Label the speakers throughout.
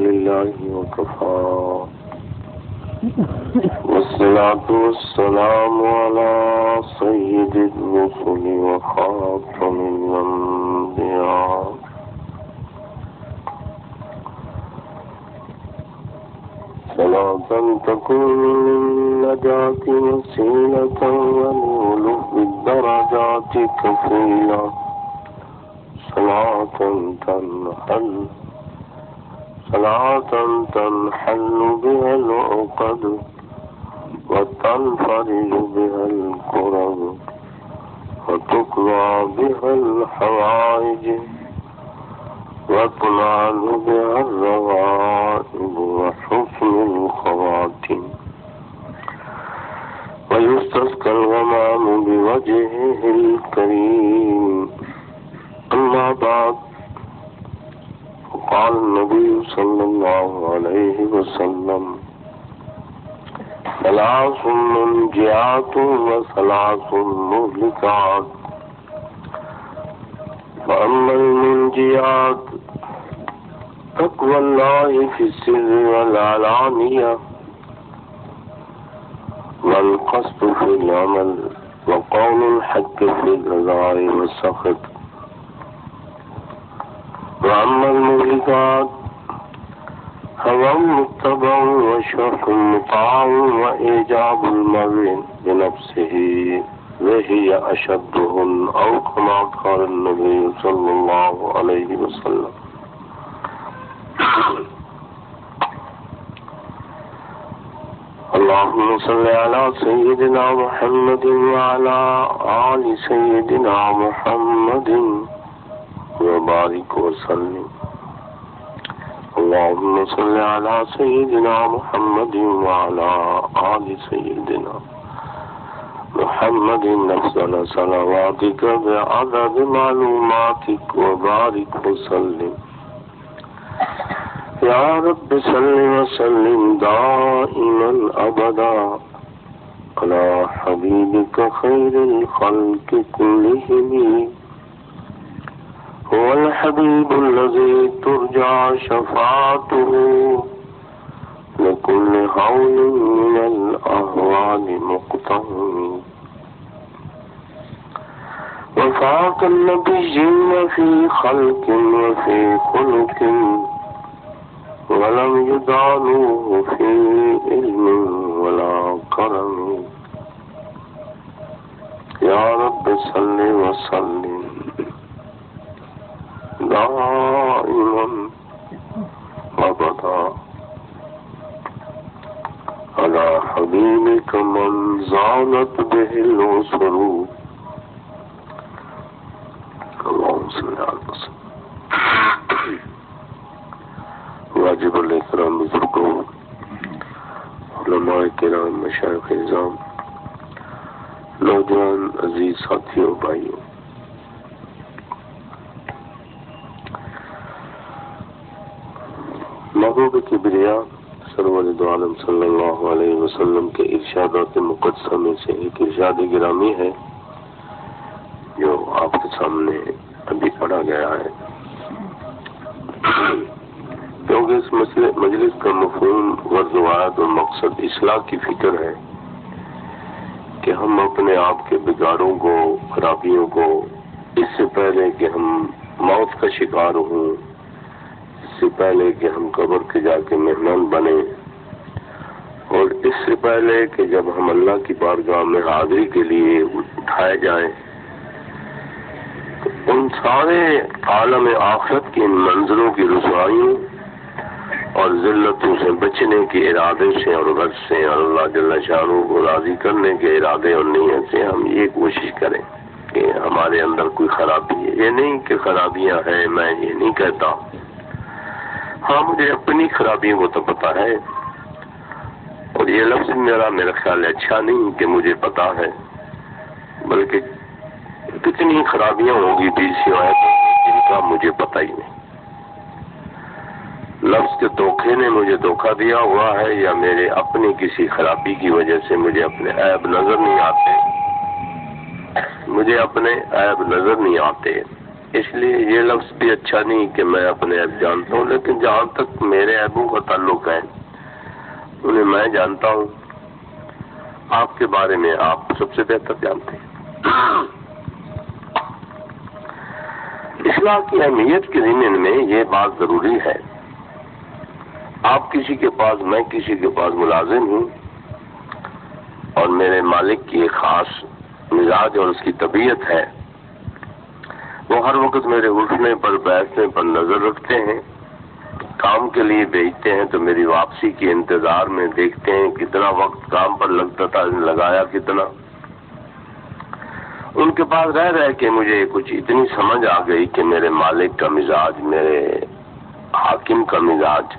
Speaker 1: لله وكفى والصلاة والسلام على سيد الرسل وخاتم الأنبياء صلاة تكون للنجاة وسيلة ولأولو الدرجات كفيلة صلاة تنحل بها العقد وتنفرج بها الكرب وتقضى بها الحوائج وتنال بها الرغائب وحسن الخواتم ويستسقى الغمام بوجهه الكريم. أما بعد، قال النبي صلى الله عليه وسلم: ثلاث منجيات وثلاث مهلكات. فأما المنجيات تقوى الله في السر والعلانية والقصد في العمل وقول الحق في الرضا والسخط. وأما المهلكات هوى متبع وشح مطاع وإيجاب المرء بنفسه وهي أشدهن، أو كما قال النبي صلى الله عليه وسلم. اللهم صل على سيدنا محمد وعلى آل سيدنا محمد وبارك وسلم. اللهم صل على سيدنا محمد وعلى آل سيدنا محمد أفضل صلواتك بعدد معلوماتك وبارك وسلم. يا رب صل وسلم دائما أبدا على حبيبك خير الخلق كلهم. هو الحبيب الذي ترجى شفاعته لكل هول من الأهوال مقتحم. وفاق النبيين في خلق وفي خلق ولم يدانوه في علم ولا كرم. يا رب صل وسلم دائما أبدا على حبيبك من زالت به العسر. اللهم صل على وسلم. واجب الاحترام بزرگوں، علماء کرام، مشائخ نظام، نوجوان عزیز ساتھیوں، بھائیوں، محبوب کبریا سرور دو عالم صلی اللہ علیہ وسلم کے ارشادات مقدسہ میں سے ایک ارشاد گرامی ہے جو آپ کے سامنے ابھی پڑھا گیا ہے، کیونکہ اس مجلس کا مفہوم غرض و مقصد اصلاح کی فکر ہے کہ ہم اپنے آپ کے بگاڑوں کو، خرابیوں کو، اس سے پہلے کہ ہم موت کا شکار ہوں، اس سے پہلے کہ ہم قبر کے جا کے مہمان بنیں، اور اس سے پہلے کہ جب ہم اللہ کی بارگاہ میں حاضری کے لیے اٹھائے جائیں، تو ان سارے عالم آخرت کی ان منظروں کی رسوائیوں اور ذلتوں سے بچنے کے ارادے سے اور غرض سے اور اللہ جل شانہ کو راضی کرنے کے ارادے اور نیت سے ہم یہ کوشش کریں کہ ہمارے اندر کوئی خرابی ہے. یہ نہیں کہ خرابیاں ہیں، میں یہ نہیں کہتا، ہاں مجھے اپنی خرابیوں کو تو پتا ہے، اور یہ لفظ میرا خیال اچھا نہیں کہ مجھے پتا ہے، بلکہ کتنی خرابیاں ہوں گی بھی سوائے جن کا مجھے پتا ہی نہیں. لفظ کے دھوکے نے مجھے دھوکہ دیا ہوا ہے، یا میرے اپنی کسی خرابی کی وجہ سے مجھے اپنے عیب نظر نہیں آتے، اس لیے یہ لفظ بھی اچھا نہیں کہ میں اپنے عیب جانتا ہوں، لیکن جہاں تک میرے عیبوں کا تعلق ہے انہیں میں جانتا ہوں، آپ کے بارے میں آپ سب سے بہتر جانتے ہیں۔ اصلاح کی اہمیت کے ضمن میں یہ بات ضروری ہے، آپ کسی کے پاس، میں کسی کے پاس ملازم ہوں، اور میرے مالک کی ایک خاص مزاج اور اس کی طبیعت ہے، وہ ہر وقت میرے اٹھنے پر بیٹھنے پر نظر رکھتے ہیں، کام کے لیے بھیجتے ہیں تو میری واپسی کے انتظار میں دیکھتے ہیں کتنا وقت کام پر لگتا تھا، لگایا کتنا۔ ان کے پاس رہ رہ کے مجھے کچھ اتنی سمجھ آ گئی کہ میرے مالک کا مزاج، میرے حاکم کا مزاج،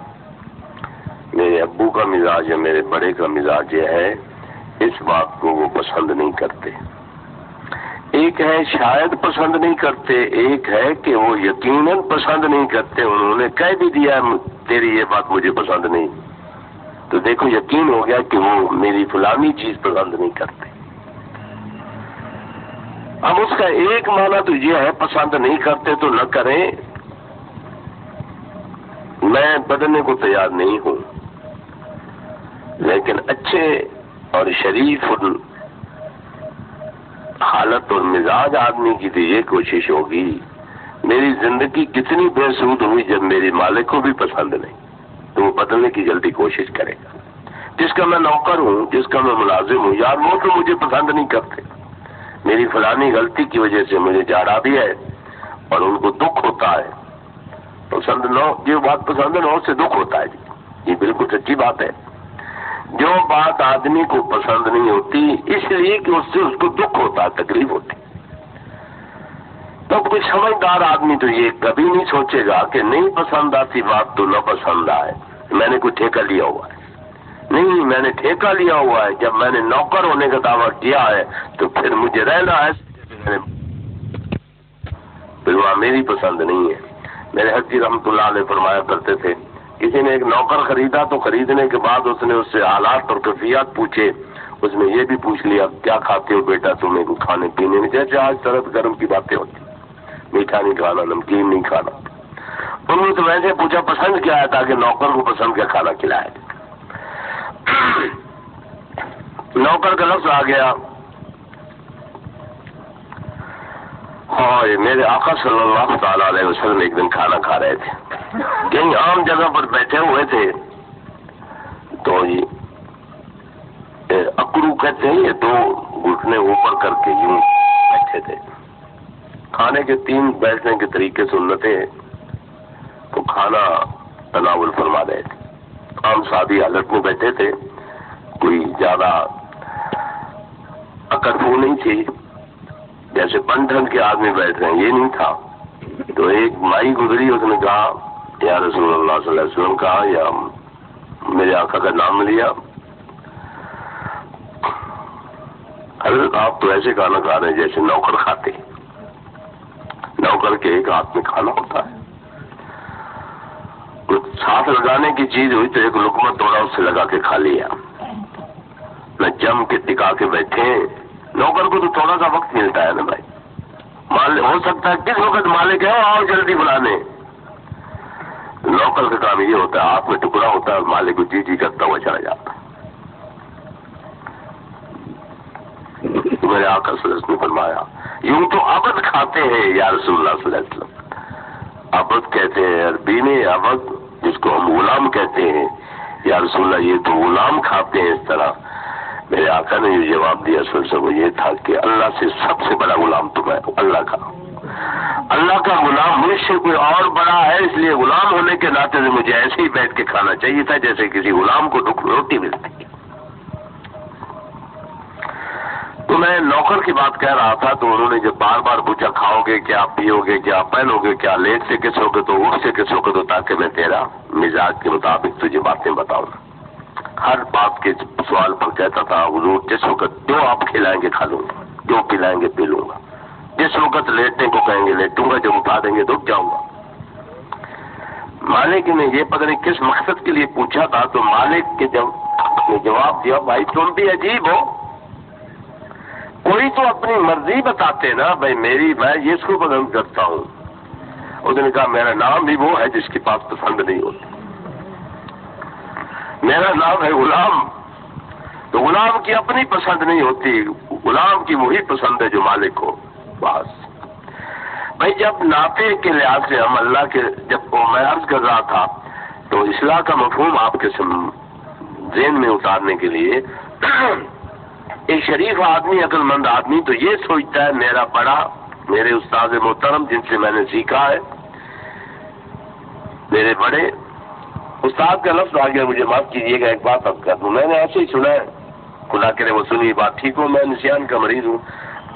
Speaker 1: میرے ابو کا مزاج یا میرے بڑے کا مزاج یہ ہے، اس بات کو وہ پسند نہیں کرتے۔ ایک ہے شاید پسند نہیں کرتے، ایک ہے کہ وہ یقیناً پسند نہیں کرتے، انہوں نے کہہ بھی دیا تیری یہ بات مجھے پسند نہیں، تو دیکھو یقین ہو گیا کہ وہ میری فلانی چیز پسند نہیں کرتے۔ اب اس کا ایک معنی تو یہ ہے پسند نہیں کرتے تو نہ کریں، میں بدلنے کو تیار نہیں ہوں، لیکن اچھے اور شریف حالت اور مزاج آدمی کی تو یہ کوشش ہوگی، میری زندگی کتنی بے سود ہوئی جب میری مالک کو بھی پسند نہیں، تو وہ بدلنے کی جلدی کوشش کرے گا۔ جس کا میں نوکر ہوں، جس کا میں ملازم ہوں، یار وہ تو مجھے پسند نہیں کرتے، میری فلانی غلطی کی وجہ سے مجھے جھاڑا بھی ہے اور ان کو دکھ ہوتا ہے، پسند نہ جو بات پسند نہ ہو سے دکھ ہوتا ہے جی، یہ بالکل سچی بات ہے۔ جو بات آدمی کو پسند نہیں ہوتی اس لیے کہ اس سے اس کو دکھ ہوتا، تکلیف ہوتی، تو کوئی سمجھدار آدمی تو یہ کبھی نہیں سوچے گا کہ نہیں پسند آتی بات تو نہ پسند آئے، میں نے کوئی ٹھیکہ لیا ہوا ہے، نہیں میں نے ٹھیکہ لیا ہوا ہے، جب میں نے نوکر ہونے کا دعویٰ کیا ہے تو پھر مجھے رہنا ہے، پھر وہاں میری پسند نہیں ہے۔ میرے حجی رحمۃ اللہ علیہ فرمایا کرتے تھے، کسی نے ایک نوکر خریدا تو خریدنے کے بعد اس نے اس سے حالات اور کیفیات پوچھے، اس میں یہ بھی پوچھ لیا کیا کھاتے ہو بیٹا تمہیں کو کھانے پینے میں، جیسے آج سرد گرم کی باتیں ہوتی، میٹھا نہیں کھانا، نمکین نہیں کھانا، انہوں نے تو ویسے پوچھا پسند کیا ہے تاکہ نوکر کو پسند کا کھانا کھلائے۔ نوکر کا لفظ آ گیا، اور میرے آقا صلی اللہ تعالی علیہ وسلم ایک دن کھانا کھا رہے تھے، کہیں عام جگہ پر بیٹھے ہوئے تھے، تو اکڑو کہتے ہیں، یہ دو گھٹنے اوپر کر کے یوں بیٹھے تھے، کھانے کے 3 بیٹھنے کے طریقے سنتے ہیں، تو کھانا تناول فرما رہے تھے، عام سادی حالت میں بیٹھے تھے، کوئی زیادہ اکڑفو نہیں تھی، جیسے بن ڈھنگ کے آدمی بیٹھ رہے ہیں یہ نہیں تھا۔ تو ایک مائی گزری، اس نے کہا یا رسول اللہ صلی اللہ علیہ وسلم، کہا یا میرے آقا کا نام لیا، حضرت آپ تو ایسے کھانا کھا رہے ہیں جیسے نوکر کھاتے، نوکر کے ایک ہاتھ میں کھانا ہوتا ہے، کچھ ساتھ لگانے کی چیز ہوئی تو ایک لقمہ توڑا اس سے لگا کے کھا لیا، نہ جم کے ٹکا کے بیٹھے۔ نوکر کو تو تھوڑا سا وقت ملتا ہے نا بھائی، ہو سکتا ہے کس وقت مالک ہے اور جلدی بلانے، نوکر کا کام یہ ہوتا ہے ہاتھ میں ٹکڑا ہوتا ہے اور مالک کو جی کرتا ہوا چلا جاتا ہے۔ میرے آقا صلی اللہ علیہ وسلم نے فرمایا یوں تو عبد کھاتے ہیں یا رسول اللہ صلی اللہ علیہ وسلم، عبد کہتے ہیں عربی میں، عبد جس کو ہم غلام کہتے ہیں، یا رسول اللہ یہ تو غلام کھاتے ہیں اس طرح۔ میرے آقا نے یہ جواب دیا سر وہ یہ تھا کہ اللہ سے سب سے بڑا غلام تو میں اللہ کا، اللہ کا غلام مجھ سے کوئی اور بڑا ہے، اس لیے غلام ہونے کے ناطے سے مجھے ایسے ہی بیٹھ کے کھانا چاہیے تھا جیسے کسی غلام کو روٹی ملتی۔ تو میں نوکر کی بات کہہ رہا تھا، تو انہوں نے جب بار بار پوچھا کھاؤ گے کیا، پیو گے کیا، پہنو گے کیا، لیٹ سے کس ہوگے تو اٹھ سے کس ہوگے، تو تاکہ میں تیرا مزاج کے مطابق تجھے باتیں بتاؤں۔ ہر بات کے سوال پر کہتا تھا حضور جس وقت جو آپ کھلائیں گے کھا لوں گا، جو پلائیں گے پی لوں گا، جس وقت لیٹنے کو کہیں گے لیٹوں گا، جب اٹھا دیں گے تو اٹھ جاؤں گا۔ مالک نے یہ پتہ نہیں کس مقصد کے لیے پوچھا تھا، تو مالک کے نے جواب دیا بھائی تم بھی عجیب ہو، کوئی تو اپنی مرضی بتاتے نا، بھائی میں اس کو پسند کرتا ہوں، اس نے کہا میرا نام بھی وہ ہے جس کے پاس پسند نہیں ہوتی، میرا نام ہے غلام، تو غلام کی اپنی پسند نہیں ہوتی، غلام کی وہی پسند ہے جو مالک ہو۔ بس بھائی جب ناطے کے لحاظ سے ہم اللہ کے، جب میں عرض کر رہا تھا تو اصلاح کا مفہوم آپ کے ذہن میں اتارنے کے لیے، ایک شریف آدمی، عقل مند آدمی تو یہ سوچتا ہے میرا بڑا، میرے استاد محترم جن سے میں نے سیکھا ہے، میرے بڑے استاد کا لفظ آ گیا، مجھے معاف کیجیے گا، ایک بات اب کر دوں، میں نے ایسے ہی سنا ہے، خدا کرے وہ سنی بات ٹھیک ہو، میں نسیان کا مریض ہوں،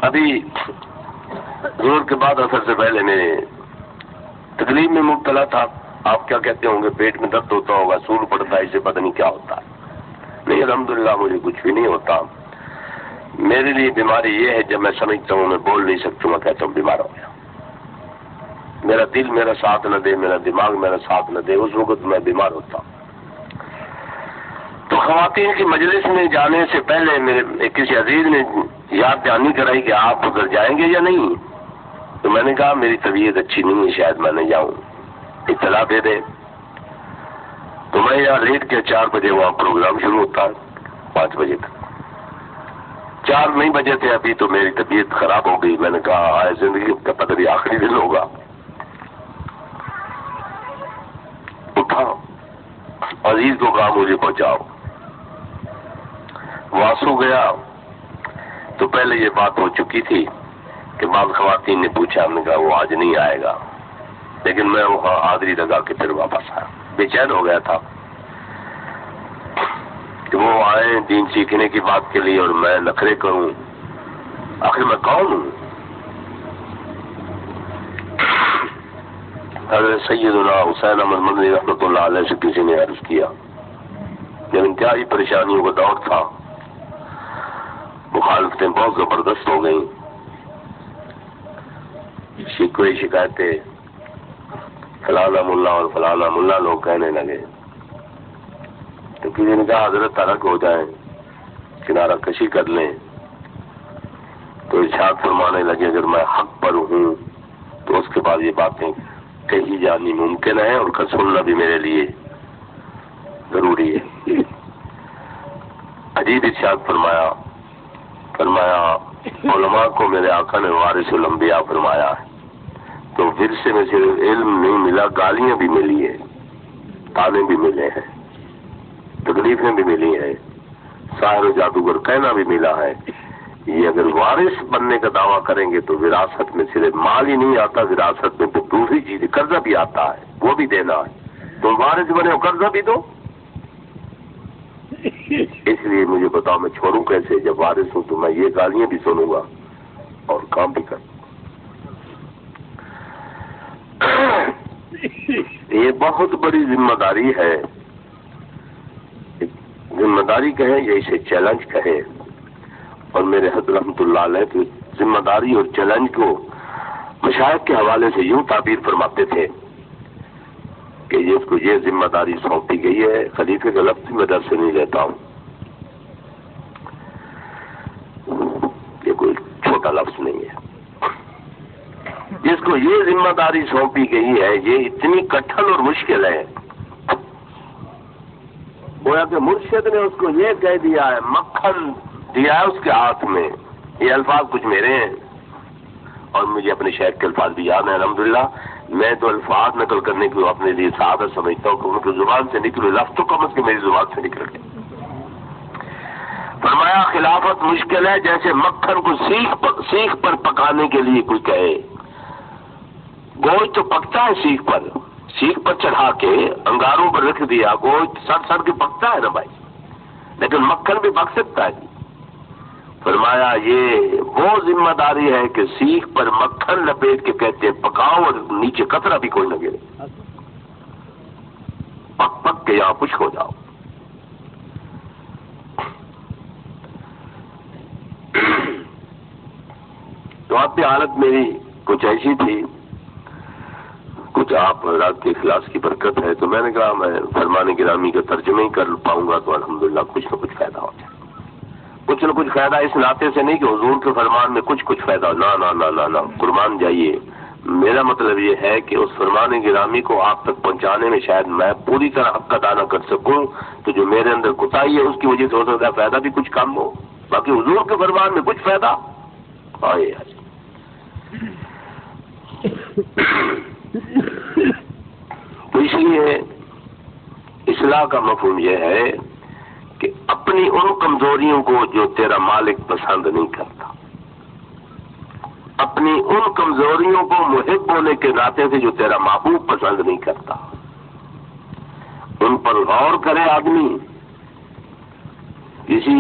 Speaker 1: ابھی ظہر کے بعد اثر سے پہلے میں تکلیف میں مبتلا تھا، آپ کیا کہتے ہوں گے، پیٹ میں درد ہوتا ہوگا، سور پڑتا ہے، اسے پتہ نہیں کیا ہوتا ہے، نہیں الحمدللہ مجھے کچھ بھی نہیں ہوتا، میرے لیے بیماری یہ ہے جب میں سمجھتا ہوں میں بول نہیں سکتا، میں کہتا ہوں بیمار ہو گیا، میرا دل میرا ساتھ نہ دے، میرا دماغ میرا ساتھ نہ دے، اس وقت میں بیمار ہوتا ہوں۔ تو خواتین کی مجلس میں جانے سے پہلے میرے کسی عزیز نے یاد دہانی کرائی کہ آپ ادھر جائیں گے یا نہیں، تو میں نے کہا میری طبیعت اچھی نہیں ہے، شاید میں نہیں جاؤں، اطلاع دے دے، تو میں یہاں لیٹ کے 4 بجے وہاں پروگرام شروع ہوتا ہے 5 بجے تک، 4 نہیں بجے تھے ابھی تو میری طبیعت خراب ہو گئی، میں نے کہا آئے زندگی کا پتہ نہیں آخری دن ہوگا، اٹھا عزیز کو کہا مجھے پہنچاؤ، واسو گیا تو پہلے یہ بات ہو چکی تھی کہ بعض خواتین نے پوچھا، ہم نے کہا وہ آج نہیں آئے گا، لیکن میں وہاں حاضری لگا کے پھر واپس آیا، بے چین ہو گیا تھا کہ وہ آئے دین سیکھنے کی بات کے لیے اور میں نخرے کروں، آخر میں کون ہوں؟ حضرت سیدنا حسین احمد مدنی رحمۃ اللہ علیہ سے کسی نے عرض کیا، جب انتہائی پریشانیوں کا دور تھا، مخالفتیں بہت زبردست ہو گئیں، شکوے شکایتیں، فلانا ملا اور فلانا ملا لوگ کہنے لگے، تو کسی نے کہا حضرت ترک ہو جائیں، کنارہ کشی کر لیں، تو ارشاد فرمانے لگے اگر میں حق پر ہوں تو اس کے بعد یہ باتیں کہی جانی ممکن ہے اور کا سننا بھی میرے لیے ضروری ہے۔ عجیب ارشاد فرمایا علماء کو میرے آقا نے وارث الانبیاء فرمایا ہے، تو ورثے میں صرف علم نہیں ملا، گالیاں بھی ملی ہے، تانے بھی ملے ہیں، تکلیفیں بھی ملی ہیں، ساحر و جادوگر کہنا بھی ملا ہے، یہ اگر وارث بننے کا دعویٰ کریں گے تو وراثت میں صرف مال ہی نہیں آتا، وراثت میں تو دوسری چیز قرضہ بھی آتا ہے، وہ بھی دینا ہے، تم وارث بنے ہو قرضہ بھی دو، اس لیے مجھے بتاؤ میں چھوڑوں کیسے، جب وارث ہوں تو میں یہ گالیاں بھی سنوں گا اور کام بھی کروں۔ یہ بہت بڑی ذمہ داری ہے، ذمہ داری کہیں یا اسے چیلنج کہیں، اور میرے حضرت رحمۃ اللہ علیہ کی ذمہ داری اور چیلنج کو مشائخ کے حوالے سے یوں تعبیر فرماتے تھے کہ اس کو یہ ذمہ داری سونپی گئی ہے، خلیفے کا لفظ میں در سے نہیں لیتا ہوں، یہ کوئی چھوٹا لفظ نہیں ہے، جس کو یہ ذمہ داری سونپی گئی ہے یہ اتنی کٹھن اور مشکل ہے، گویا کہ مرشد نے اس کو یہ کہہ دیا ہے، مکھن دیا ہے اس کے ہاتھ میں، یہ الفاظ کچھ میرے ہیں اور مجھے اپنے شیخ کے الفاظ بھی یاد ہیں الحمدللہ، میں تو الفاظ نقل کرنے کو اپنے لیے سعادت سمجھتا ہوں کہ ان کی زبان سے نکلے لفظ تو کم از کم میری زبان سے نکل گئے۔ فرمایا خلافت مشکل ہے جیسے مکھن کو سیخ پر پکانے کے لیے کوئی کہے، گوشت تو پکتا ہے سیخ پر چڑھا کے انگاروں پر رکھ دیا، گوشت سڑ کے پکتا ہے نا بھائی، لیکن مکھن بھی پک سکتا ہے۔ فرمایا یہ وہ ذمہ داری ہے کہ سیخ پر مکھن لپیٹ کے کہتے ہیں پکاؤ اور نیچے قطرہ بھی کوئی نہ گرے، پک کے یہاں خشک ہو جاؤ۔ تو آپ کی حالت میری کچھ ایسی تھی، کچھ آپ حضرات کے اخلاص کی برکت ہے، تو میں نے کہا میں فرمان گرامی کا ترجمہ ہی کر پاؤں گا تو الحمدللہ کچھ نہ کچھ فائدہ ہو جائے، کچھ نہ کچھ فائدہ اس ناطے سے نہیں کہ حضور کے فرمان میں کچھ فائدہ، نہ قربان جائیے، میرا مطلب یہ ہے کہ اس فرمان گرامی کو آپ تک پہنچانے میں شاید میں پوری طرح حق ادا نہ کر سکوں، تو جو میرے اندر کوتاہی ہے اس کی وجہ سے ہو سکتا ہے فائدہ بھی کچھ کم ہو، باقی حضور کے فرمان میں کچھ فائدہ آئے۔ تو اس لیے اصلاح کا مفہوم یہ ہے کہ اپنی ان کمزوریوں کو جو تیرا مالک پسند نہیں کرتا، اپنی ان کمزوریوں کو محب ہونے کے ناطے سے جو تیرا محبوب پسند نہیں کرتا، ان پر غور کرے آدمی۔ کسی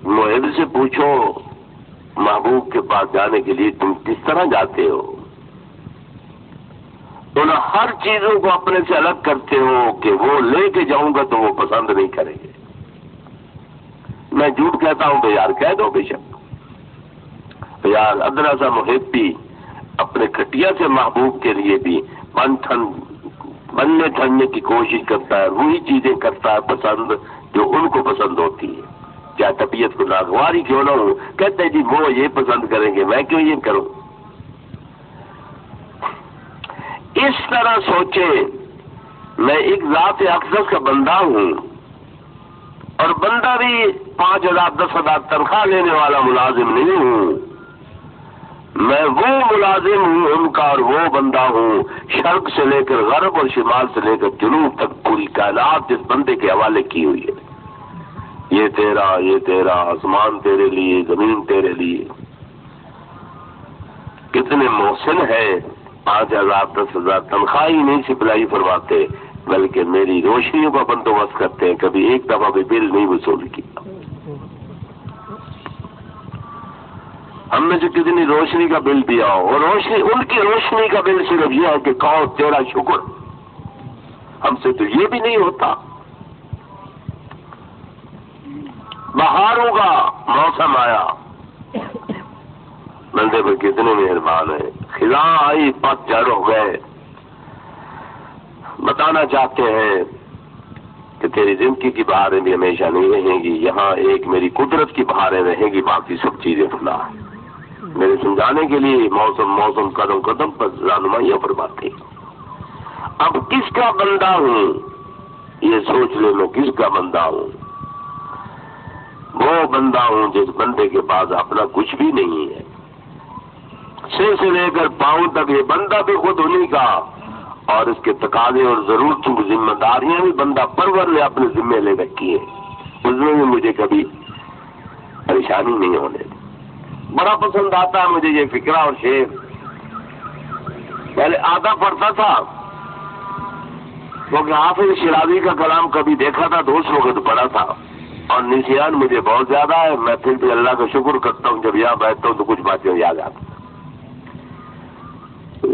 Speaker 1: محب سے پوچھو محبوب کے پاس جانے کے لیے تم کس طرح جاتے ہو، ان ہر چیزوں کو اپنے سے الگ کرتے ہو کہ وہ لے کے جاؤں گا تو وہ پسند نہیں کریں گے۔ میں جھوٹ کہتا ہوں تو یار کہہ دو بے شک، یار ادنا سا محب بھی اپنے کھٹیا سے محبوب کے لیے بھی بننے ٹھننے کی کوشش کرتا ہے، وہی چیزیں کرتا ہے پسند جو ان کو پسند ہوتی ہے، کیا طبیعت کو ناگواری کیوں نہ ہو، کہتے ہیں جی وہ یہ پسند کریں گے میں کیوں یہ کروں۔ اس طرح سوچے میں ایک ذات اقدس کا بندہ ہوں، اور بندہ بھی 5,000 10,000 تنخواہ لینے والا ملازم نہیں ہوں، میں وہ ملازم ہوں ان کا، اور وہ بندہ ہوں شرق سے لے کر غرب اور شمال سے لے کر جنوب تک پوری کائنات جس بندے کے حوالے کی ہوئی ہے۔ یہ تیرا آسمان تیرے لیے، زمین تیرے لیے۔ کتنے محسن ہیں 5,000 10,000 تنخواہ ہی نہیں سپلائی فرماتے، بلکہ میری روشنیوں کا بندوبست کرتے ہیں، کبھی ایک دفعہ بھی بل نہیں وصول کیا۔ ہم نے جو کتنی روشنی کا بل دیا ہو، اور روشنی ان کی روشنی کا بل صرف یہ ہے کہ کہو تیرا شکر، ہم سے تو یہ بھی نہیں ہوتا۔ بہاروں کا موسم آیا، بندے پر کتنے مہربان ہیں، خزاں آئی پت جھڑ ہو گئے، بتانا چاہتے ہیں کہ تیری زندگی کی بہاریں بھی ہمیشہ نہیں رہیں گی، یہاں ایک میری قدرت کی بہاریں رہیں گی، باقی سب چیزیں فنا ہیں۔ میرے سمجھانے کے لیے موسم قدم قدم پر رہنمائیاں فرماتے ہیں۔ اب کس کا بندہ ہوں، یہ سوچ لے میں کس کا بندہ ہوں۔ وہ بندہ ہوں جس بندے کے پاس اپنا کچھ بھی نہیں ہے، سر سے لے کر پاؤں تک یہ بندہ بھی خود انہیں کا، اور اس کے تقاضے اور ضرورتوں کی ذمہ داریاں بھی بندہ پرور نے اپنے ذمہ لے رکھی ہیں، اس میں مجھے کبھی پریشانی نہیں ہونے دی۔ بڑا پسند آتا ہے مجھے یہ فکرہ اور شعر، پہلے آدھا پڑھتا تھا کیونکہ حافظ شیرازی کا کلام کبھی دیکھا تھا تو اس وقت پڑھا تھا، اور نسیان مجھے بہت زیادہ ہے، میں پھر بھی اللہ کا شکر کرتا ہوں جب یہاں بیٹھتا ہوں تو کچھ باتیں یاد آتی،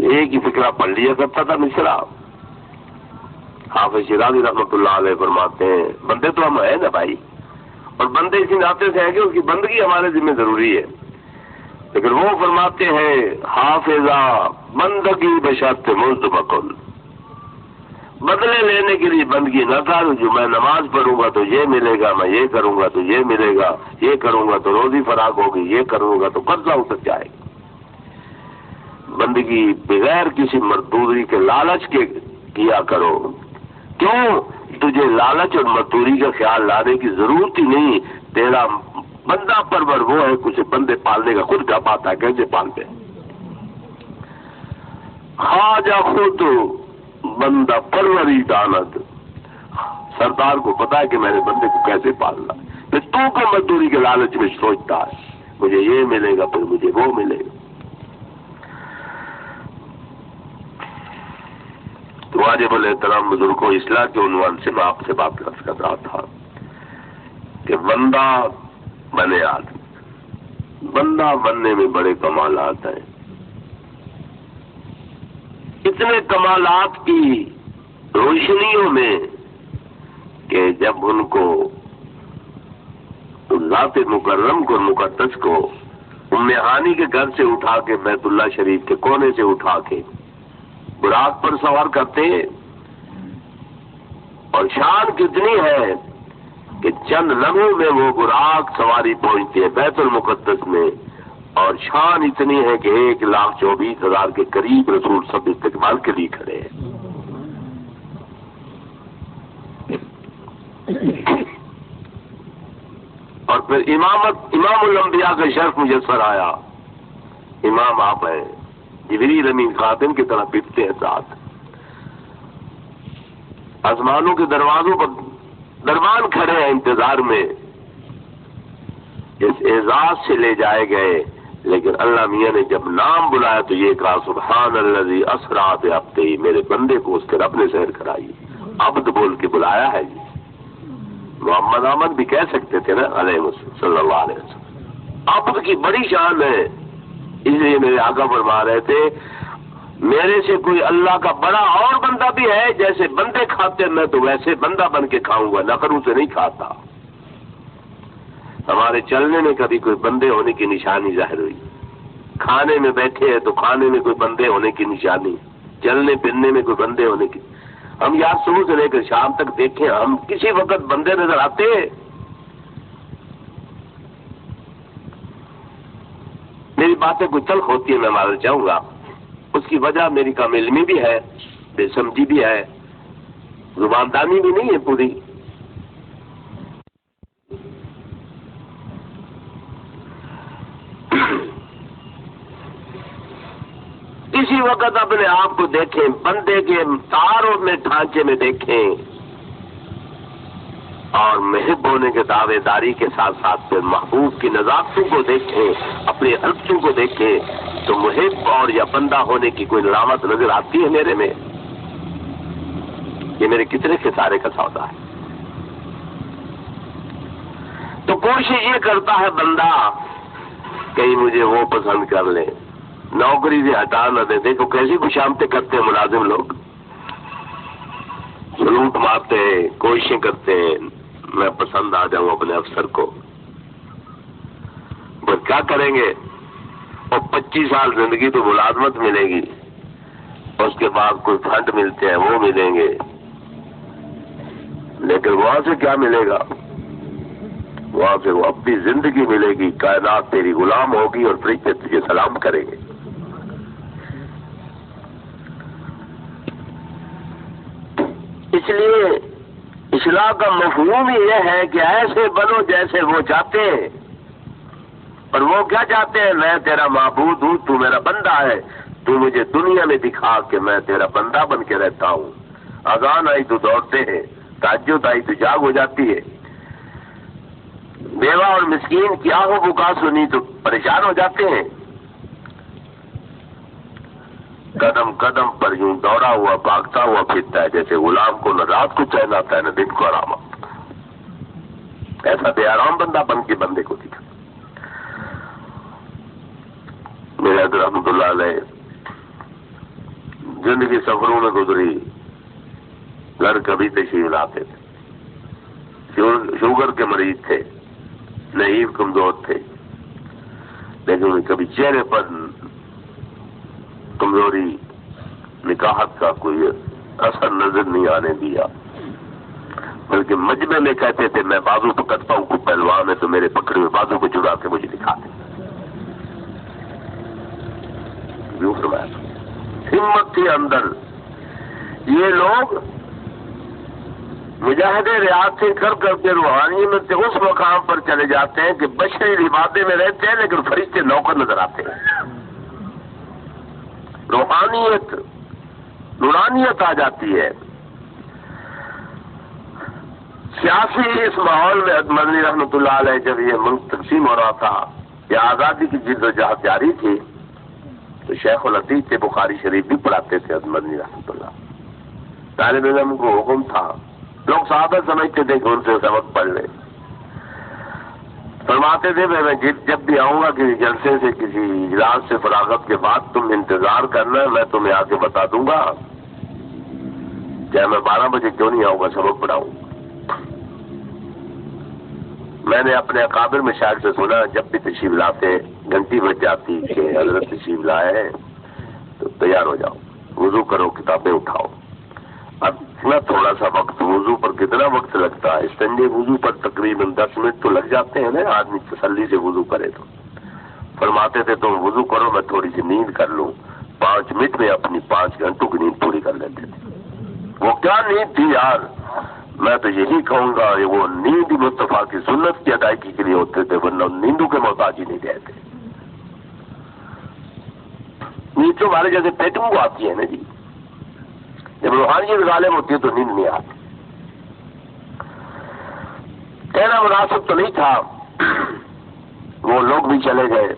Speaker 1: ایک ہی فکرہ پڑھ لیا کرتا تھا مصرع۔ حافظ شیرازی رحمۃ اللہ علیہ فرماتے ہیں بندے تو ہم ہیں نا بھائی، اور بندے اسی ناطے سے ہیں کہ اس کی بندگی ہمارے ذمہ ضروری ہے، لیکن وہ فرماتے ہیں حافظہ بندگی بشرط مزد بکل، بدلے لینے کے لیے بندگی نہ کر، جو میں نماز پڑھوں گا تو یہ ملے گا، میں یہ کروں گا تو یہ ملے گا، یہ کروں گا تو روزی فراغ ہوگی، یہ کروں گا تو قرضہ اتر جائے گا۔ بندگی بغیر کسی مزدوری کے لالچ کے کیا کرو، کیوں تجھے لالچ اور مزدوری کا خیال لانے کی ضرورت ہی نہیں، تیرا بندہ پرور وہ ہے کچھ بندے پالنے کا خود کا پاتا ہے، کیسے پالتے ہیں۔ خواجہ خود بندہ پروری داند، سردار کو پتا ہے کہ میں نے بندے کو کیسے پالنا، پھر تو کو مزدوری کے لالچ میں سوچتا ہے مجھے یہ ملے گا پھر مجھے وہ ملے گا۔ تو واجب الاحترام بزرگوں، اصلاح کے عنوان سے میں آپ سے بات کر رہا تھا کہ بندہ بنے آدمی، بندہ بننے میں بڑے کمالات ہیں، اتنے کمالات کی روشنیوں میں کہ جب ان کو ذات مکرم کو مقدس کو ام ہانی کے گھر سے اٹھا کے بیت اللہ شریف کے کونے سے اٹھا کے براق پر سوار کرتے ہیں، اور شان کتنی ہے کہ چند لمحوں میں وہ براق سواری پہنچتی ہے بیت المقدس میں، اور شان اتنی ہے کہ 1,24,000 کے قریب رسول سب استقبال کے لیے کھڑے ہیں. اور پھر امام الانبیاء کا شرف میسر آیا. امام آپ ہیں، جبریل امین خاتم کی طرح پٹتے ہیں ساتھ. آسمانوں کے دروازوں پر دربان کھڑے ہیں انتظار میں. اس اعزاز سے لے جائے گئے، لیکن اللہ میاں نے جب نام بلایا تو یہ کہا سبحان الذی اسریٰ بعبدہ، میرے بندے کو اس کے رب نے سحر کرائی. عبد بول کے بلایا ہے جی. محمد احمد بھی کہہ سکتے تھے نا علیہ وسلم صلی اللہ علیہ وسلم. عبد کی بڑی شان ہے. اس لیے میرے آقا فرما رہے تھے میرے سے کوئی اللہ کا بڑا اور بندہ بھی ہے، جیسے بندے کھاتے میں تو ویسے بندہ بن کے کھاؤں گا، نخروں سے نہیں کھاتا. ہمارے چلنے میں کبھی کوئی بندے ہونے کی نشانی ظاہر ہوئی. کھانے میں بیٹھے ہیں تو کھانے میں کوئی بندے ہونے کی نشانی، چلنے پھرنے میں کوئی بندے ہونے کی. ہم یہاں صبح سے لے کر شام تک دیکھیں، ہم کسی وقت بندے نظر آتے ہیں؟ میری باتیں کوئی تلخ ہوتی ہے، میں معذرت چاہوں گا. اس کی وجہ میری کم علمی بھی ہے، بے سمجھی بھی ہے، زباندانی بھی نہیں ہے پوری. اسی وقت اپنے آپ کو دیکھیں، بندے کے تاروں میں ڈھانچے میں دیکھیں، اور محب ہونے کے دعوے داری کے ساتھ ساتھ پھر محبوب کی نزاکتوں کو دیکھیں، اپنی حرکتوں کو دیکھیں، تو محب اور یا بندہ ہونے کی کوئی علامت نظر آتی ہے میرے میں؟ یہ میرے کتنے خسارے کا سودا ہے. تو کوشش یہ کرتا ہے بندہ کہیں مجھے وہ پسند کر لے، نوکری سے ہٹا نہ دے. دیکھو کیسی خوشامدیں کرتے ہیں ملازم لوگ، سلوٹ مارتے ہیں، کوششیں کرتے ہیں میں پسند آ جاؤں اپنے افسر کو. بس کیا کریں گے؟ اور 25 سال زندگی تو ملازمت ملے گی، اس کے بعد کوئی فنڈ ملتے ہیں وہ ملیں گے، لیکن وہاں سے کیا ملے گا؟ وہاں سے وہ اپنی زندگی ملے گی. کائنات تیری غلام ہوگی اور فرشتے تجھے سلام کریں گے. اس لیے اصلاح کا مفہوم ہی یہ ہے کہ ایسے بنو جیسے وہ چاہتے ہیں. اور وہ کیا چاہتے ہیں؟ میں تیرا معبود ہوں، تو میرا بندہ ہے، تو مجھے دنیا میں دکھا کہ میں تیرا بندہ بن کے رہتا ہوں. اذان آئی تو دوڑتے ہیں، تہجد آئی تو جاگ ہو جاتی ہے، بیوہ اور مسکین کیا ہو بکا سنی تو پریشان ہو جاتے ہیں. قدم قدم پر یوں دوڑا ہوا بھاگتا ہوا پھرتا ہے، جیسے غلام کو نہ رات کو چین آتا ہے نہ دن کو آرام آتا. ایسا بے آرام بندہ بن کے بندے کو دکھا. میرے حضرت رحمۃ اللہ علیہ زندگی سفروں میں گزری، گھر کبھی تشریف لاتے تھے، شوگر کے مریض تھے، نحیف کمزور تھے، لیکن کبھی چہرے پر کمزوری نکاحت کا کوئی اثر نظر نہیں آنے دیا، بلکہ مجمع میں کہتے تھے میں بازو پکڑتا ہوں، کوئی پہلوان ہے تو میرے پکڑے ہوئے بازو کو چڑا کے مجھے دکھاتے. یوں فرمایا ہمت تھی اندر. یہ لوگ مجاہدے ریاض کر کر کے روحانی میں اس مقام پر چلے جاتے ہیں کہ بشری عبادے میں رہتے ہیں لیکن فرشتے نوکر نظر آتے ہیں. روحانیت نورانیت آ جاتی ہے. سیاسی اس ماحول میں مدنی رحمۃ اللہ علیہ جب یہ ملک تقسیم ہو رہا تھا، یہ آزادی کی جد و جہد جاری تھی، تو شیخ الحدیث سے بخاری شریف بھی پڑھاتے تھے مدنی رحمۃ اللہ. طالب علم کو حکم تھا، لوگ صحابہ سمجھتے تھے کہ ان سے سبق پڑھ لیں. فرماتے تھے میں جب بھی آؤں گا کسی جلسے سے کسی اجلاس سے فراغت کے بعد تم انتظار کرنا، میں تمہیں آ کے بتا دوں گا، چاہے میں 12 بجے کیوں نہیں آؤں گا سبق پڑھاؤں. میں نے اپنے اکابر میں شاعر سے سنا جب بھی تشریف لاتے گھنٹی بج جاتی کہ حضرت تشریف لائے ہیں تو تیار ہو جاؤ، وضو کرو، کتابیں اٹھاؤ. اب اتنا تھوڑا سا وقت وضو پر کتنا وقت لگتا ہے؟ استنجے وضو پر تقریباً 10 منٹ تو لگ جاتے ہیں نا، آدمی تسلی سے وضو کرے تو. فرماتے تھے تم وضو کرو میں تھوڑی سی نیند کر لوں، 5 منٹ میں اپنی 5 گھنٹوں کی نیند پوری کر لیتے تھے۔ وہ کیا نیند تھی یار، میں تو یہی کہوں گا کہ وہ نیند مصطفیٰ کی سنت کی ادائیگی کے لیے ہوتے تھے، ورنہ نیندوں کے محتاج ہی نہیں رہتے۔ نیند تو ہمارے جیسے پیٹوں کو آتی ہے نا جی، جب روحانیت غالب ہوتی ہے تو نیند نہیں آتی۔ کہنا مناسب تو نہیں تھا، وہ لوگ بھی چلے گئے،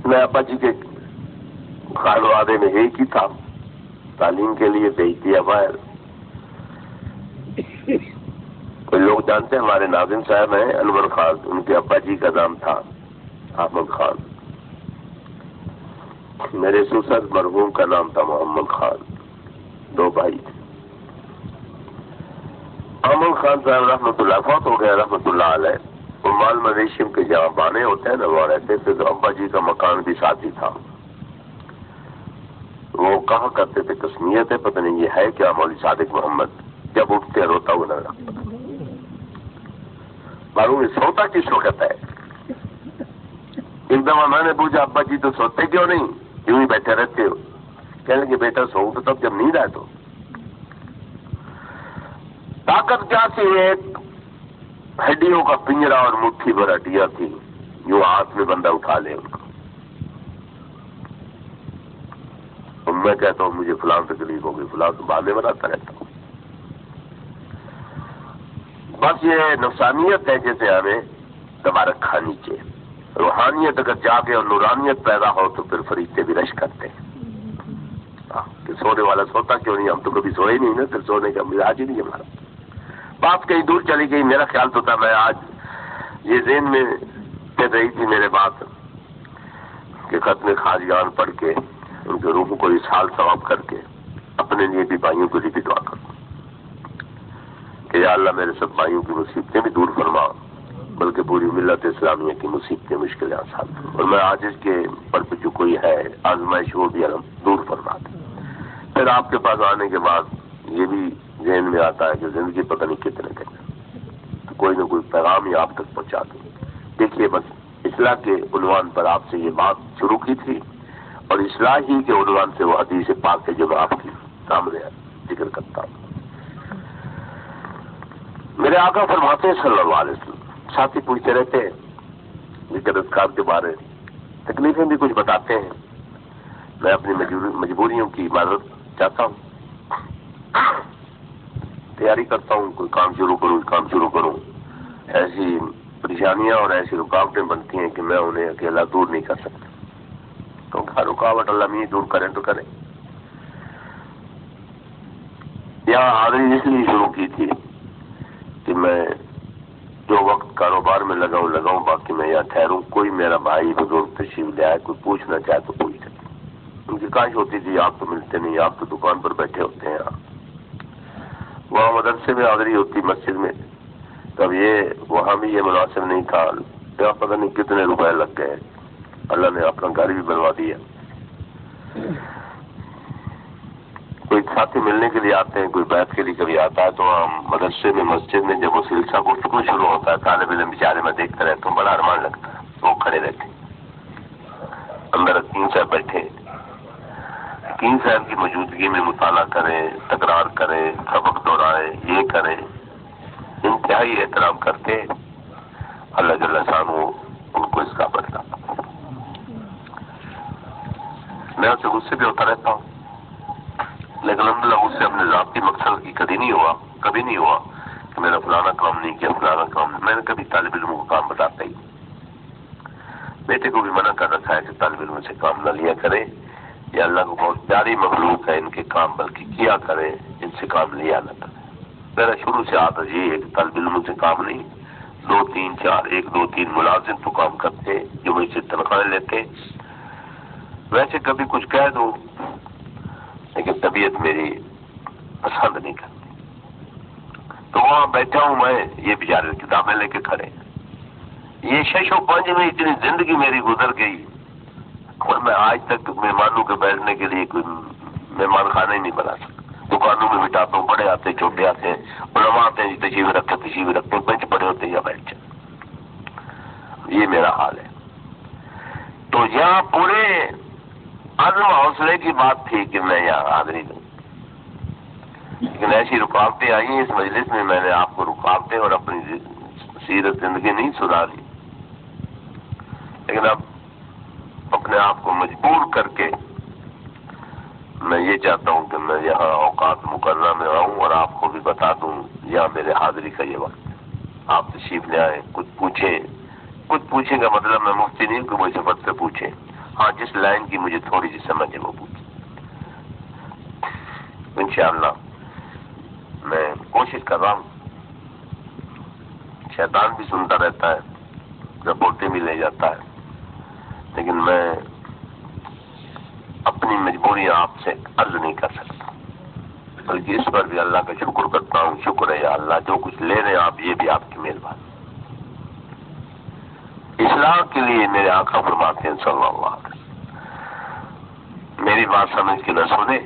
Speaker 1: میں ابا جی کے خانوادے میں ایک ہی تھا، تعلیم کے لیے بھیج دیا باہر۔ کوئی لوگ جانتے ہیں ہمارے ناظم صاحب ہیں انور خان، ان کے ابا جی کا نام تھا احمد خان، میرے سسر مرحوم کا نام تھا محمد خان، 2 بھائی تھے۔ احمد خان صاحب رحمۃ اللہ فوت ہو گئے رحمۃ اللہ علیہ، وہ مال مویشیوں کے جہاں بانے ہوتے ہیں نا وہ رہتے تھے، تو ابا جی کا مکان بھی ساتھ ہی تھا۔ وہ کہا کرتے تھے قسمیت ہے پتہ نہیں یہ ہے کیا، مولوی صادق محمد جب اٹھتے روتا ہوا نظر آتا، معلوم ہے سوتا کس وقت ہے۔ ایک دفعہ میں نے پوچھا ابا جی تو سوتے کیوں نہیں، یوں ہی بیٹھے رہتے ہو؟ کہنے لگے بیٹا سو تو تب جب نیند آئے تو۔ طاقت کیا تھی، ایک ہڈیوں کا پنجرا اور مٹھی بھر ہڈیاں تھی، جو ہاتھ میں بندہ اٹھا لے ان کو۔ اور میں کہتا ہوں مجھے فلاں تکلیف ہوگی، فلاں تو بہانے بناتا رہتا ہوں۔ بس یہ نفسانیت ہے جیسے ہمیں دبا رکھا نیچے، روحانیت اگر جاگے اور نورانیت پیدا ہو تو پھر فرشتے بھی رش کرتے ہیں۔ کہ سونے والا سوتا کیوں نہیں، ہم تو کبھی سوئے نہیں نا، پھر سونے کا مزاج ہی نہیں ہمارا۔ بات کہیں دور چلی گئی، میرا خیال تو تھا میں آج یہ ذہن میں پھر رہی تھی میرے بات کہ ختم خواجگان پڑھ کے ان کے روحوں کو اصحال ثواب کر کے اپنے لیے بھی بھائیوں کے لیے بھی دعا کروں کہ یا اللہ میرے سب بھائیوں کی مصیبتیں بھی دور فرما، بلکہ پوری ملت اسلامیہ کی مصیبتیں مشکلیں آسان، اور میں آج اس کے پر جو کوئی ہے آزمائش وہ بھی دور فرما دے۔ پھر آپ کے پاس آنے کے بعد یہ بھی ذہن میں آتا ہے کہ زندگی پتہ نہیں کتنے دن، تو کوئی نہ کوئی پیغام ہی آپ تک پہنچا دوں۔ دیکھیے بس اصلاح کے عنوان پر آپ سے یہ بات شروع کی تھی، اور اصلاح ہی کے عنوان سے وہ حدیث پاک ہے جو میں آپ کی سامنے ذکر کرتا ہوں۔ میرے آقا فرماتے ہیں صلی اللہ علیہ وسلم، ساتھی پوچھتے رہتے ہیں ذکر اذکار کے بارے، تکلیفیں بھی کچھ بتاتے ہیں، میں اپنی مجبوریوں کی معذرت چاہتا ہوں، تیاری کرتا ہوں کوئی کام شروع کروں، ایسی پریشانیاں اور ایسی رکاوٹیں بنتی ہیں کہ میں انہیں اکیلا دور نہیں کر سکتا، کیونکہ ہر رکاوٹ اللہ میں دور کریں تو کریں۔ یہاں حاضری اس لیے شروع کی تھی کہ میں جو وقت کاروبار میں لگاؤں، باقی میں یہاں ٹھہروں، کوئی میرا بھائی بزرگ تشریف لے آئے، کوئی پوچھنا چاہے تو پوچھ سکے۔ ان کی کاش ہوتی تھی آپ تو ملتے نہیں، آپ تو دکان پر بیٹھے ہوتے ہیں، وہاں مدرسے میں حاضری ہوتی مسجد میں، تب یہ وہاں بھی یہ مناسب نہیں تھا، یہاں پتہ نہیں کتنے روپے لگ گئے، اللہ نے اپنا گھر بھی بنوا دیا۔ کوئی ساتھی ملنے کے لیے آتے ہیں، کوئی بیٹھ کے لیے کبھی آتا ہے، تو ہم مدرسے میں مسجد میں جب وہ سلسلہ گفتگو شروع ہوتا ہے، طالب علم بیچارے میں دیکھتا رہتا ہوں، بڑا ارمان لگتا ہے، وہ کھڑے رہتے اندر حکیم صاحب بیٹھے، حکیم صاحب کی موجودگی میں مطالعہ کریں، تکرار کریں، سبق دہرائیں، یہ کریں، انتہائی احترام کرتے، اللہ جل شانہ ان کو اس کا بدلہ۔ میں اسے غصے پہ ہوتا رہتا ہوں، لیکن الحمدللہ اس سے اپنے ذاتی مقصد کی کبھی نہیں ہوا کہ میرا فلانا کام نہیں کیا، فلانا کام نہیں۔ میں نے کبھی طالب علموں کو کام بتاتا ہی، بیٹے کو بھی منع کر رکھا ہے کہ طالب علموں سے کام نہ لیا کرے، یہ اللہ کو بہت پیاری مخلوق ہے، ان کے کام بلکہ کیا کرے، ان سے کام لیا نہ کرے۔ میرا شروع سے عادت یہ ہے کہ طالب علموں سے کام نہیں، 2 3 4 1 2 3 ملازم تو کام کرتے جو مجھ سے تنخواہیں لیتے، ویسے کبھی کچھ کہہ دوں لیکن طبیعت میری پسند نہیں کرتی، تو وہاں بیٹھا ہوں میں، یہ بیچارے کتابیں لے کے کھڑے، یہ 6 و 5 میں اتنی زندگی میری گزر گئی، اور میں آج تک مہمانوں کے بیٹھنے کے لیے کوئی مہمان خانہ ہی نہیں بنا سکتا۔ دکانوں میں بٹھاتا ہوں، بڑے آتے ہیں چھوٹے آتے ہیں، علماء آتے ہیں تشریف رکھتے ہیں، بینچ پڑے ہوتے ہیں یا بیٹھ جائیں، یہ میرا حال ہے۔ تو یہاں پورے عزم حوصلے کی بات تھی کہ میں یہاں حاضری دوں، لیکن ایسی رکاوٹیں آئی ہیں اس مجلس میں، میں نے آپ کو رکاوٹیں اور اپنی سیرت زندگی نہیں سدھاری، لیکن اب اپنے آپ کو مجبور کر کے میں یہ چاہتا ہوں کہ میں یہاں اوقات مقررہ میں آؤں اور آپ کو بھی بتا دوں یہاں میرے حاضری کا یہ وقت ہے، آپ تشریف لے آئیں، کچھ پوچھیں۔ کچھ پوچھیں کا مطلب میں مفتی نہیں کہ مجھے فٹ سے پوچھیں، ہاں جس لائن کی مجھے تھوڑی سی سمجھ ہے وہ پوچھیں، انشاءاللہ میں کوشش کر رہا ہوں۔ شیطان بھی سنتا رہتا ہے، رپورٹیں بھی لے جاتا ہے، لیکن میں اپنی مجبوریاں آپ سے عرض نہیں کر سکتا، بلکہ اس پر بھی اللہ کا شکر کرتا ہوں۔ شکر ہے یا اللہ، جو کچھ لے رہے ہیں آپ، یہ بھی آپ کی مہربانی۔ اصلاح کے لیے میرے آقا فرماتے ہیں صلی اللہ علیہ وسلم، میری بات سمجھ کے نہ سنے،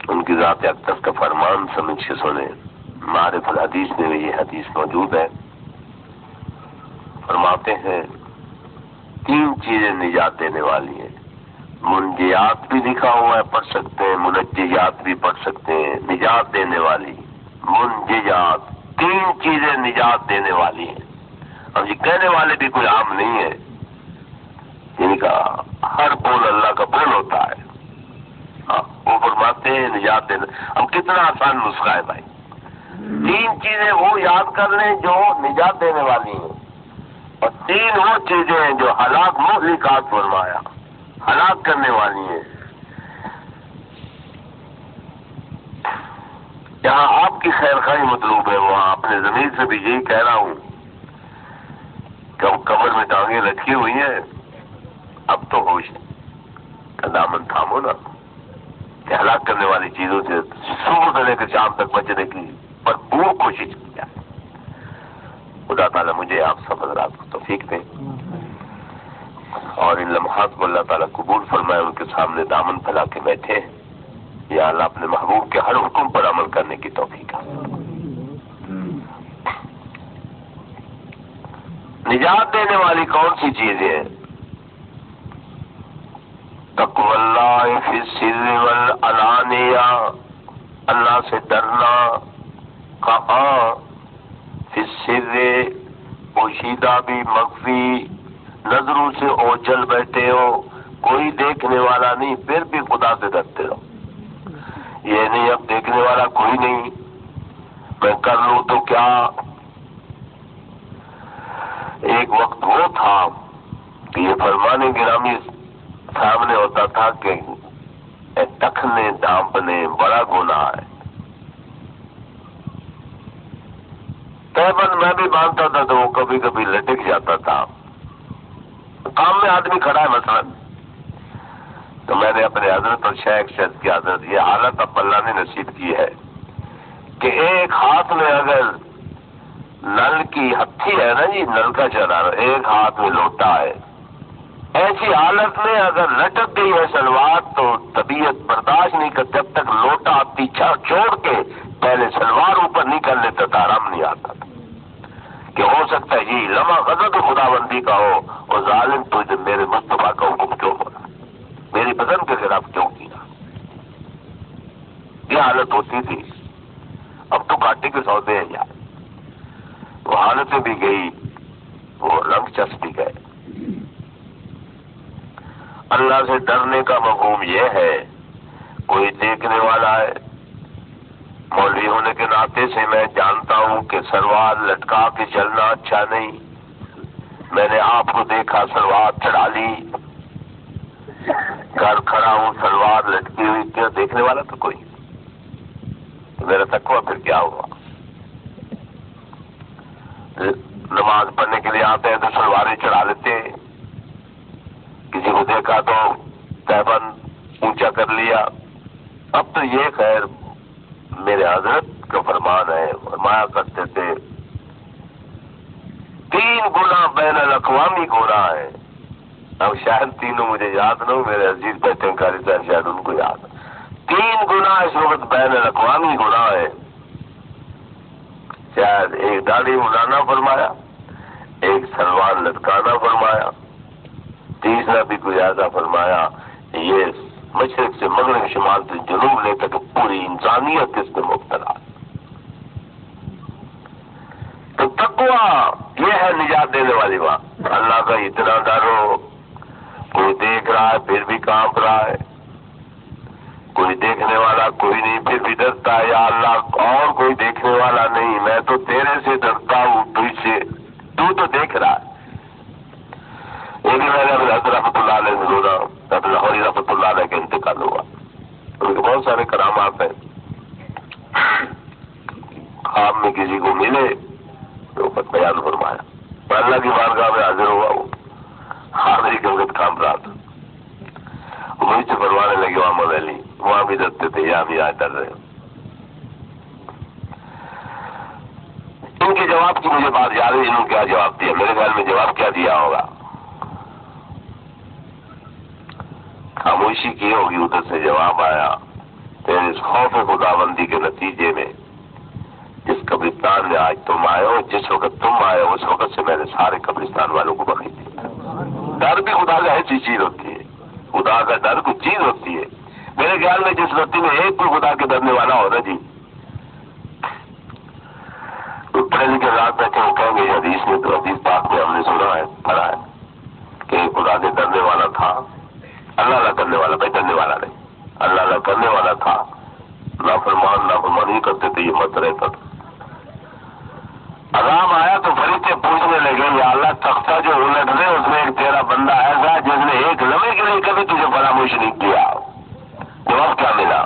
Speaker 1: ان کی ذات اقدس کا فرمان سمجھ کے سنے۔ معرف الحدیث میں بھی یہ حدیث موجود ہے، فرماتے ہیں 3 چیزیں نجات دینے والی ہیں۔ منجیات بھی لکھا ہوا ہے، پڑھ سکتے ہیں، منجیات بھی پڑھ سکتے ہیں۔ نجات دینے والی، منجیات، 3 چیزیں نجات دینے والی ہیں۔ اور یہ کہنے والے بھی کوئی عام نہیں ہے، ان کا ہر بول اللہ کا بول ہوتا ہے۔ وہ فرماتے ہیں نجات دینے، اب کتنا آسان نسخہ ہے بھائی۔ 3 چیزیں وہ یاد کر لیں جو نجات دینے والی ہیں، اور 3 وہ چیزیں ہیں جو ہلاک مہلکات فرمایا، ہلاک کرنے والی ہیں۔ جہاں آپ کی خیر خواہی مطلوب ہے، وہاں اپنے ضمیر سے بھی یہی کہہ رہا ہوں کہ کمر میں ٹانگیں لٹکی ہوئی ہیں، اب تو ہوش کا دامن تھامو نا، کہ ہلاک کرنے والی چیزوں سے صبح سے لے کر شام تک بچنے کی بھرپور کوشش کی جائے۔ خدا تعالیٰ مجھے آپ سب حضرات کو توفیق دے، اور ان لمحات کو اللہ تعالیٰ قبول فرمائے۔ ان کے سامنے دامن پھیلا کے بیٹھے، یا اللہ اپنے محبوب کے ہر حکم پر عمل کرنے کی توفیق ہے۔ نجات دینے والی کون سی چیزیں ہیں؟ تقوی اللہ فی السر والعلانیہ، اللہ سے ڈرنا کہاں؟ فی السر، پوشیدہ بھی، مخفی، نظروں سے اوجھل بیٹھے ہو، کوئی دیکھنے والا نہیں، پھر بھی خدا سے ڈرتے رہو۔ یہ نہیں اب دیکھنے والا کوئی نہیں، میں کر لوں تو کیا۔ ایک وقت وہ تھا کہ یہ فرمان گرامی سامنے ہوتا تھا کہ ٹکنے ڈھانپنے بڑا گناہ ہے۔ تیبند میں بھی مانتا تھا تو وہ کبھی کبھی لٹک جاتا تھا۔ کام میں آدمی کھڑا ہے مثلا، تو میں نے اپنے حضرت اور شیخ شہد کی حضرت، یہ حالت اب اللہ نے نصیب کی ہے کہ ایک ہاتھ میں اگر نل کی ہتھی ہے نا جی، نل کا چلا رہا، ایک ہاتھ میں لوٹا ہے، ایسی حالت میں اگر لٹک گئی ہے سلوار تو طبیعت برداشت نہیں کر، جب تک لوٹا پیچھا چھوڑ کے پہلے سلوار اوپر نہیں کر لیتا تھا، آرام نہیں آتا تھا کہ ہو سکتا ہے یہ لمحہ غضب خدا بندی کا ہو، اور ظالم تجھے میرے مصطفیٰ کا حکم کیوں ہو رہا، میری پسند کے خلاف کیوں کیا۔ یہ حالت ہوتی تھی۔ اب تو کاٹے کے سودے ہیں یار، وہ حالتیں بھی گئی، وہ رنگ چس بھی گئے۔ اللہ سے ڈرنے کا مفہوم یہ ہے، کوئی دیکھنے والا ہے۔ مولوی ہونے کے ناطے سے میں جانتا ہوں کہ سلوار لٹکا کے چلنا اچھا نہیں۔ میں نے آپ کو دیکھا سلوار چڑھا لی، گھر کھڑا ہوں سلوار لٹکی ہوئی، کیا دیکھنے والا تو کوئی؟ تو میرا تقویٰ پھر کیا ہوا؟ نماز پڑھنے کے لیے آتے ہیں تو سلواریں چڑھا لیتے ہیں، کسی کو دیکھا تو تہبند اونچا کر لیا۔ اب تو یہ خیر میرے حضرت کا فرمان ہے، فرمایا کرتے تھے 3 گناہ بین الاقوامی گناہ ہے۔ اب شاید تینوں مجھے یاد نہ ہو، میرے عزیز بیٹھے قاری صاحب شاید ان کو یاد۔ 3 گناہ اس وقت بین الاقوامی گناہ ہے، شاید ایک داڑھی اڑانا فرمایا، ایک سلوار لٹکانا فرمایا، تیسرا بھی کوئی ایسا فرمایا یہ مشرق سے مغرب شمال سے جنوب لے کر پوری انسانیت اس میں مبتلا. تو تقویٰ یہ ہے نجات دینے والی بات. اللہ کا اتنا ڈرو. کوئی دیکھ رہا ہے پھر بھی کانپ رہا ہے, کوئی دیکھنے والا کوئی نہیں پھر بھی ڈرتا ہے. یا اللہ اور کوئی دیکھنے والا نہیں, میں تو تیرے سے ڈرتا ہوں, تجھ سے, تو دیکھ رہا ہے. یہ بھی میں نے حضرت رحمۃ اللہ علیہ سے سنا, حضرت لاہوری رحمۃ اللہ علیہ کا انتقال ہوا. ان کے بہت سارے کرامات ہیں. خواب میں کسی کو ملے تو بیان فرمایا, میں اللہ کی بارگاہ میں حاضر ہوا ہوں, حاضری کے وقت کام رہا تھا. مجھ سے فرمانے لگے وہاں مویلی وہاں بھی ڈرتے تھے, یہاں بھی آج ڈر رہے. ان کے جواب کی مجھے بات یاد ہے, انہوں نے کیا جواب دیا, میرے خیال میں جواب کیا دیا ہوگا, خاموشی کی ہوگی. ادھر سے جواب آیا, تیرے اس خوف خداوندی کے نتیجے میں جس قبرستان میں آج تم آئے ہو, جس وقت تم آئے ہو اس وقت سے میں نے سارے قبرستان والوں کو بخشی دی. ڈر بھی خدا کا ایسی چیز ہوتی ہے, خدا کا ڈر کچھ چیز ہوتی ہے. میرے خیال میں جس وقت میں ایک کوئی خدا کے ڈرنے والا ہونا جی, پہلے کے رات میں کیوں کہیں گے حدیث میں, تو حدیث پاک میں ہم نے سنا ہے, پڑھا ہے کہ خدا کے ڈرنے والا تھا, اللہ نہ کرنے والا, بھائی ڈرنے والا نہیں, اللہ نہ کرنے والا تھا, نافرمانی کرتے تھے, یہ مت رہتا تھا. عذاب آیا تو فرشتے پوچھنے لگے, یا اللہ تختہ جو الٹ دے اس میں ایک تیرا بندہ ایسا جس نے ایک لمحے کے لیے کبھی تجھے فراموش نہیں کیا. جواب کیا ملا؟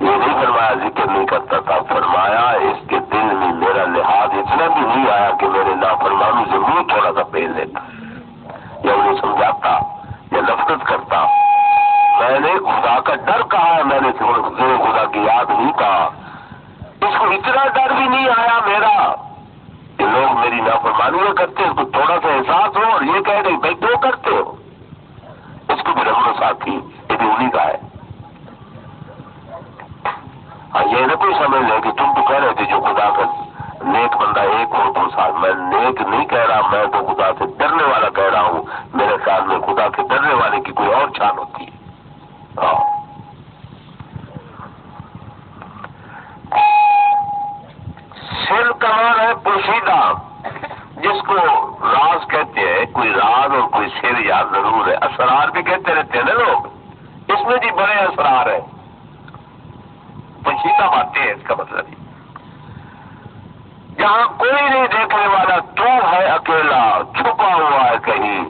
Speaker 1: یہ نہیں فرمایا ذکر نہیں کرتا تھا, فرمایا اس کے دل میں میرا لحاظ اتنا بھی نہیں آیا کہ میرے نافرمانی سے منہ تھوڑا سا پھیر لیتا, یا انہیں سمجھاتا یا نفرت کرتا. میں نے خدا کا ڈر کہا ہے, میں نے خدا کی یاد نہیں کہا. اس کو اتنا ڈر بھی نہیں آیا میرا کہ لوگ میری نافرمانیاں کرتے, اس کو تھوڑا سا احساس ہو اور یہ کہہ دیں بھائی کیوں کرتے ہو, اس کو بھی رکھنا ساتھی, یہ بھی انہیں کا ہے. یہ نہ کوئی سمجھ لے کہ تم تو کہہ رہے تھے جو خدا کا نیک بندہ ایک ہو تو ساتھ. میں نیک نہیں کہہ رہا, میں تو خدا سے ڈرنے والا کہہ رہا ہوں. میرے خیال میں خدا کے ڈرنے والے کی کوئی اور چال ہوتی ہے. سر کا مان ہے پوشیدہ, جس کو راز کہتے ہیں. کوئی راز اور کوئی سر یاد ضرور ہے. اسرار بھی کہتے رہتے ہیں نا لوگ, اس میں بھی بڑے اسرار ہیں. پوشیدہ باتیں ہیں, اس کا مطلب ہی جہاں کوئی نہیں دیکھنے والا, تو ہے اکیلا چھپا ہوا ہے کہیں.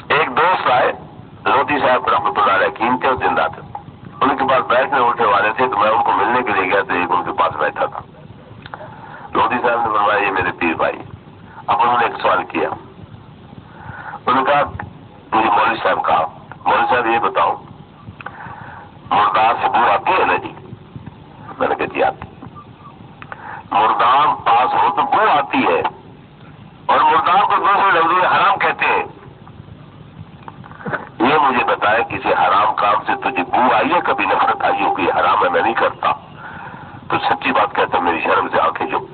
Speaker 1: ایک دوست آئے, لودھی صاحب رحمۃ اللہ علیہ قیمتی اور زندہ تھے. ان کے پاس بیٹھنے اٹھنے والے تھے, تو میں ان کو ملنے کے لیے گیا تو ایک ان کے پاس بیٹھا تھا. لودھی صاحب نے فرمایا یہ میرے پیر بھائی. اب انہوں نے ایک سوال کیا, انہوں نے کہا, مجھے مولوی صاحب کہا, مولوی صاحب یہ بتاؤ مردار سے بو آتی ہے نا جی؟ میں نے کہا جی آتی. مردار پاس ہو تو بو آتی ہے, اور مردار کو دوسرے لفظ میں حرام کہتے ہیں. یہ مجھے بتایا کسی حرام کام سے تجھے بو آئی ہے, کبھی نفرت آئی ہو کہ یہ حرام ہے میں نہیں کرتا, تو سچی بات کہتا میری شرم سے آنکھیں جو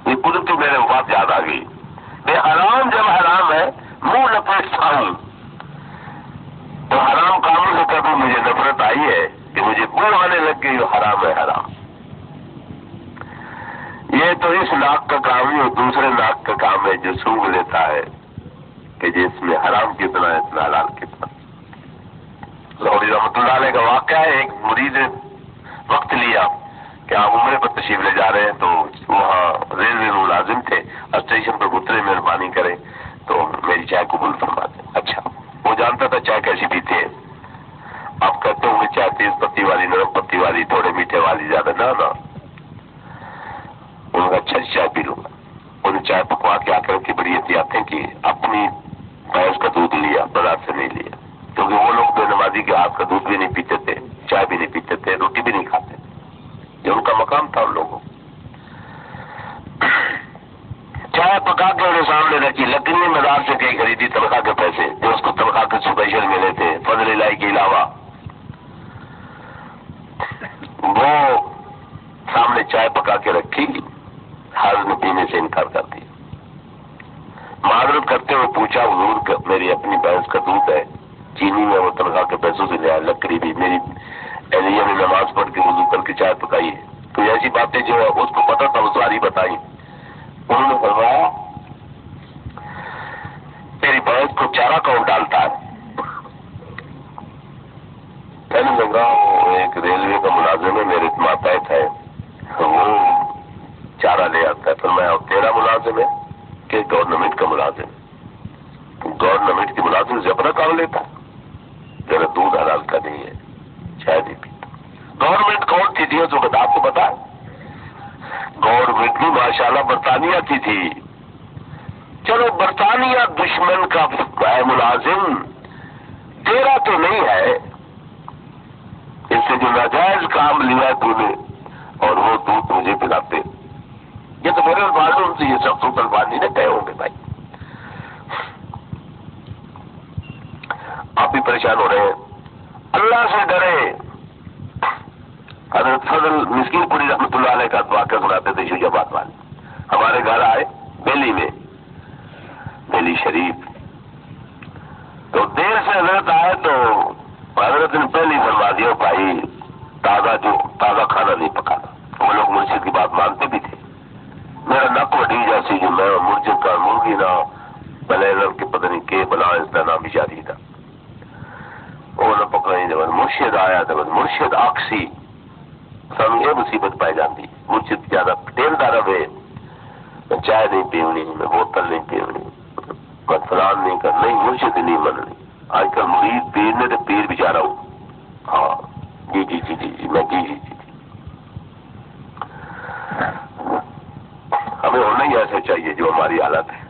Speaker 1: یہ قدرتی میرے بات یاد آ گئی. یہ حرام جب حرام ہے منہ لپیٹ ہوں, تو حرام کاموں سے کبھی مجھے نفرت آئی ہے کہ مجھے بو آنے لگ گئی, حرام ہے حرام. یہ تو اس ناک کا کام ہے, دوسرے ناک کا کام ہے جو سونگ لیتا ہے کہ جس میں حرام کتنا ہے اتنا حلال کتنا. لاہوری رحمۃ اللہ علیہ کا واقعہ ہے, ایک مرید نے وقت لیا کہ آپ عمرے پر تشریف لے جا رہے ہیں, تو وہاں ریلوے میں ملازم تھے, اسٹیشن پر اترے, مہربانی کریں تو میری چائے قبول فرما دیں. اچھا, وہ جانتا تھا چائے کیسی پیتے ہیں. آپ کہتے ہوں گے چائے تیز پتی والی, نرم پتی والی, تھوڑے میٹھے والی, زیادہ نہ. انہوں نے اچھا چائے پی لوں گا. انہیں چائے پکوا کے آ کر کی بڑی احتیاط ہے کہ اپنی بھینس کا دودھ لیا, بازار سے نہیں لیا, کیونکہ وہ لوگ بے نمازی کے ہاتھ کا دودھ بھی نہیں پیتے تھے, چائے بھی نہیں پیتے تھے, روٹی بھی نہیں کھاتے. یہ ان کا مقام تھا. ان لوگوں چائے پکا کے انہیں سامنے رکھی, لکڑی مزار سے کہیں خریدی تنخواہ کے پیسے, جو اس کو تنخواہ کے اسپیشل ملے تھے فضل الہی کے علاوہ. وہ سامنے چائے پکا کے رکھی, حاضر نے پینے سے انکار کر دیا. معذرت کرتے ہوئے پوچھا حضور میری اپنی بھینس کا دودھ ہے، چینی میں وہ تنخواہ کے پیسوں سے لیا، لکڑی بھی میری اہلیہ نے نماز پڑھ کے وضو کر کے چائے پکائی ہے، تو ایسی باتیں جو اس کو پتا تھا وہ ساری بتائی. انہوں نے فرمایا تیری بھینس کو چارہ کون ڈالتا ہے؟ میں نے لگا وہ ایک ریلوے کا ملازم ہے، میرے ماتحت ہے، وہ چارہ لے آتا ہے. فرمایا تیرا ملازم ہے کہ گورنمنٹ کا ملازم؟ گورنمنٹ کے ملازم سے اپنا کام لیتا ہے، میرا دودھ حلال کا نہیں ہے، چائے نہیں پیتا. گورنمنٹ کون سی تھی اس وقت آپ کو پتا ہے؟ گورنمنٹ بھی ماشاءاللہ برطانیہ کی تھی. چلو برطانیہ دشمن کا ہے ملازم، تیرا تو نہیں ہے، اس سے جو ناجائز کام لیا تو نے اور وہ دودھ مجھے پلاتے. یہ تو میرے معلوم سے یہ سب تو سلمانی نے کہے ہوں گے. بھائی آپ بھی پریشان ہو رہے ہیں، اللہ سے ڈرے. حضرت فضل مسکین پوری رحمۃ اللہ علیہ کا واقعہ سناتے تھے شجاباد والے. ہمارے گھر آئے دہلی میں، دہلی شریف. تو دیر سے حضرت آئے تو حضرت نے پہلے ہی فرما دیا بھائی تازہ کھانا نہیں پکانا. وہ لوگ مرشد کی بات مانتے بھی تھے. میرا نک وڈی جیسی جو میں مرشد کا مرغی نہ بلے کے پتہ نہیں کہ بلا اس کا نام جاری تھا، وہ نہ پکڑی. جب مرشد آیا تو مرشد آکسی سمجھے مصیبت پائی جاتی. مرشد زیادہ ٹیلتا رہے، میں چائے نہیں پیونی، میں بوتل نہیں پیونی، میں فلان نہیں کرنا، نہیں مرشد نہیں مننی. آج کل مرید پیر نے تو پیر بچارا ہوں. ہاں جی جی جی جی جی میں جی جی جی ہمیں ہونا ہی ایسا چاہیے جو ہماری حالت ہے.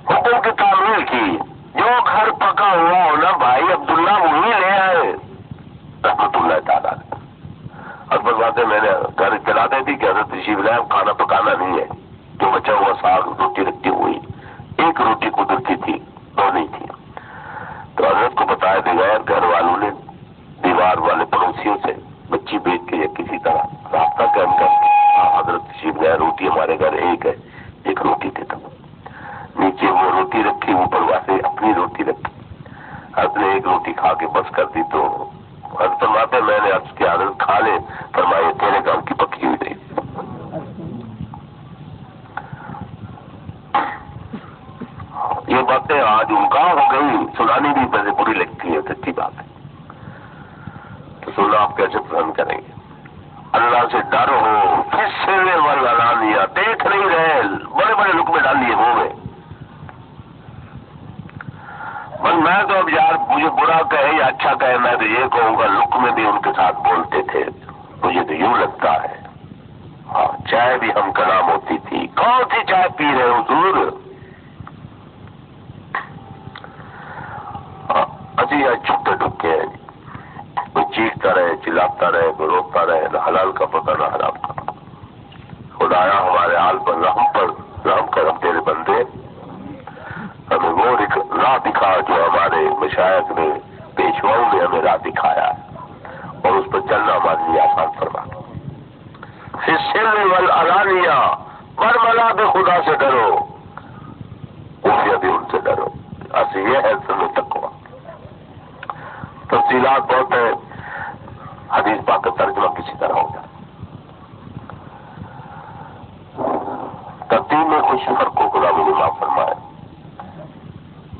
Speaker 1: حکم کی تعمیل کی، جو گھر پکا ہوا ہونا بھائی عبداللہ وہی لے آئے رحمت اللہ تعالیٰ. اکبر باتیں میں نے گھر چلا دی تھی کہ حضرت تشریف لائے، کھانا پکانا نہیں ہے. جو بچا ہوا ساگ روٹی رکھی ہوئی، ایک روٹی قدرتی تھی، دو نہیں تھی. تو حضرت کو بتایا گیا، گھر والوں نے دیوار والے پڑوسیوں سے بچی بیچ کے یا کسی طرح رابطہ قائم کر کے حضرت تشریف لائے. روٹی ہمارے گھر ایک ہے، ایک روٹی تھی. تب نیچے وہ روٹی رکھی، اوپر والے اپنی روٹی رکھی. حضرت نے ایک روٹی کھا کے بس کر دی. تو حضرت فرماتے میں نے عرض کیا حضرت کھا لے. فرمائے تیرے کام کی پکی ہوئی رہی. یہ باتیں آج ان کا ہو گئی، سنانی بھی ویسے بری لگتی ہے، سچی بات ہے. تو سننا آپ کیسے پسند کریں گے؟ اللہ سے ڈر ہو، کس سے ڈالا لیا، دیکھ نہیں رہے، بڑے بڑے لقمے ڈال لیے منہ میں. بس میں تو اب یار مجھے برا کہے یا اچھا کہے، میں تو یہ کہوں گا لقمے بھی ان کے ساتھ بولتے تھے. مجھے تو یوں لگتا ہے. ہاں چائے بھی ہم کا نام ہوتی تھی. کون سی چائے پی رہے حضور؟ اسی چھٹے ڈکے ہیں، کوئی چیختا رہے، چلاتا رہے، کوئی روکتا رہے، نہ حلال کا پتہ نہ حرام کا پتہ. خدایا ہمارے حال پر رحم کرم تیرے بندے. ہمیں وہ راہ دکھا جو ہمارے مشائخ نے، پیشواؤں نے ہمیں راہ دکھایا، اور اس پر چلنا ہمارے لیے آسان فرما. فی السر والعلانیہ ورملا بے خدا سے ڈرو، خفیہ بھی ان سے ڈرو. اصل یہ ہے سن تقویٰ. تفصیلات بہت ہیں، حدیث پاک کا ترجمہ کسی طرح ہوگا. ترتیب میں کچھ فرقوں کو خدا مجھے معاف فرمائے.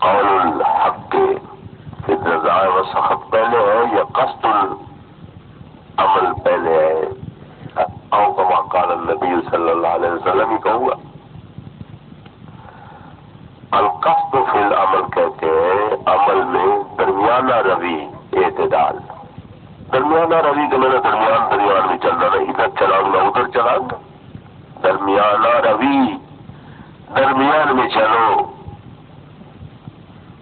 Speaker 1: قول الحق فی الرضا و سخط پہلے ہے یا قصد العمل پہلے ہے؟ او کما قال النبی صلی اللہ علیہ وسلم ہی کہوں گا. القصد فی العمل کہتے ہیں عمل میں درمیانہ روی، اعتدال. درمیانہ روی کہ میں نے درمیان میں چلنا نہیں، ادھر چلاؤں گا ادھر چلاؤں گا. درمیانہ روی، درمیان میں چلو.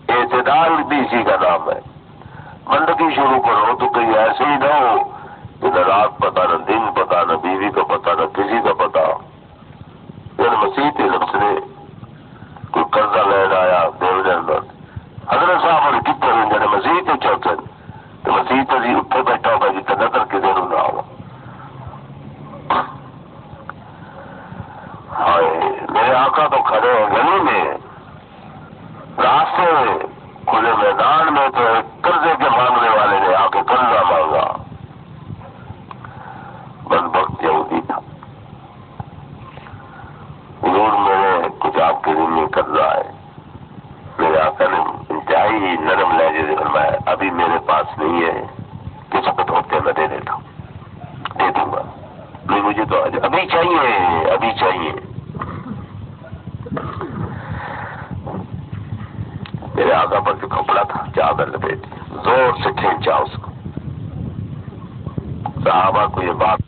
Speaker 1: اعتدال بھی اسی کا نام ہے. بندگی شروع کرو تو کہیں ایسے ہی نہ ہو کہ نہ رات پتا، نہ دن پتا، نہ بیوی کا پتا، نہ کسی کا پتا. مسیح کے لفظ نے کوئی قرضہ لین آیا حضرت صاحب اور کتنے جانے مسیح کے چوکے تو مسیح تو جی اتنے بیٹھا ہوگا جتنے نظر کے دونوں نہ ہوا. ہائے میں ابھی میرے پاس نہیں ہے، کسی کو دھوکے میں دے دیتا ہوں، دے دوں گا، نہیں مجھے تو ابھی چاہیے، ابھی چاہیے۔ میرے آقا پر جو کپڑا تھا چادر لپیٹ دیا، زور سے کھینچا اس کو۔ صحابہ کو یہ بات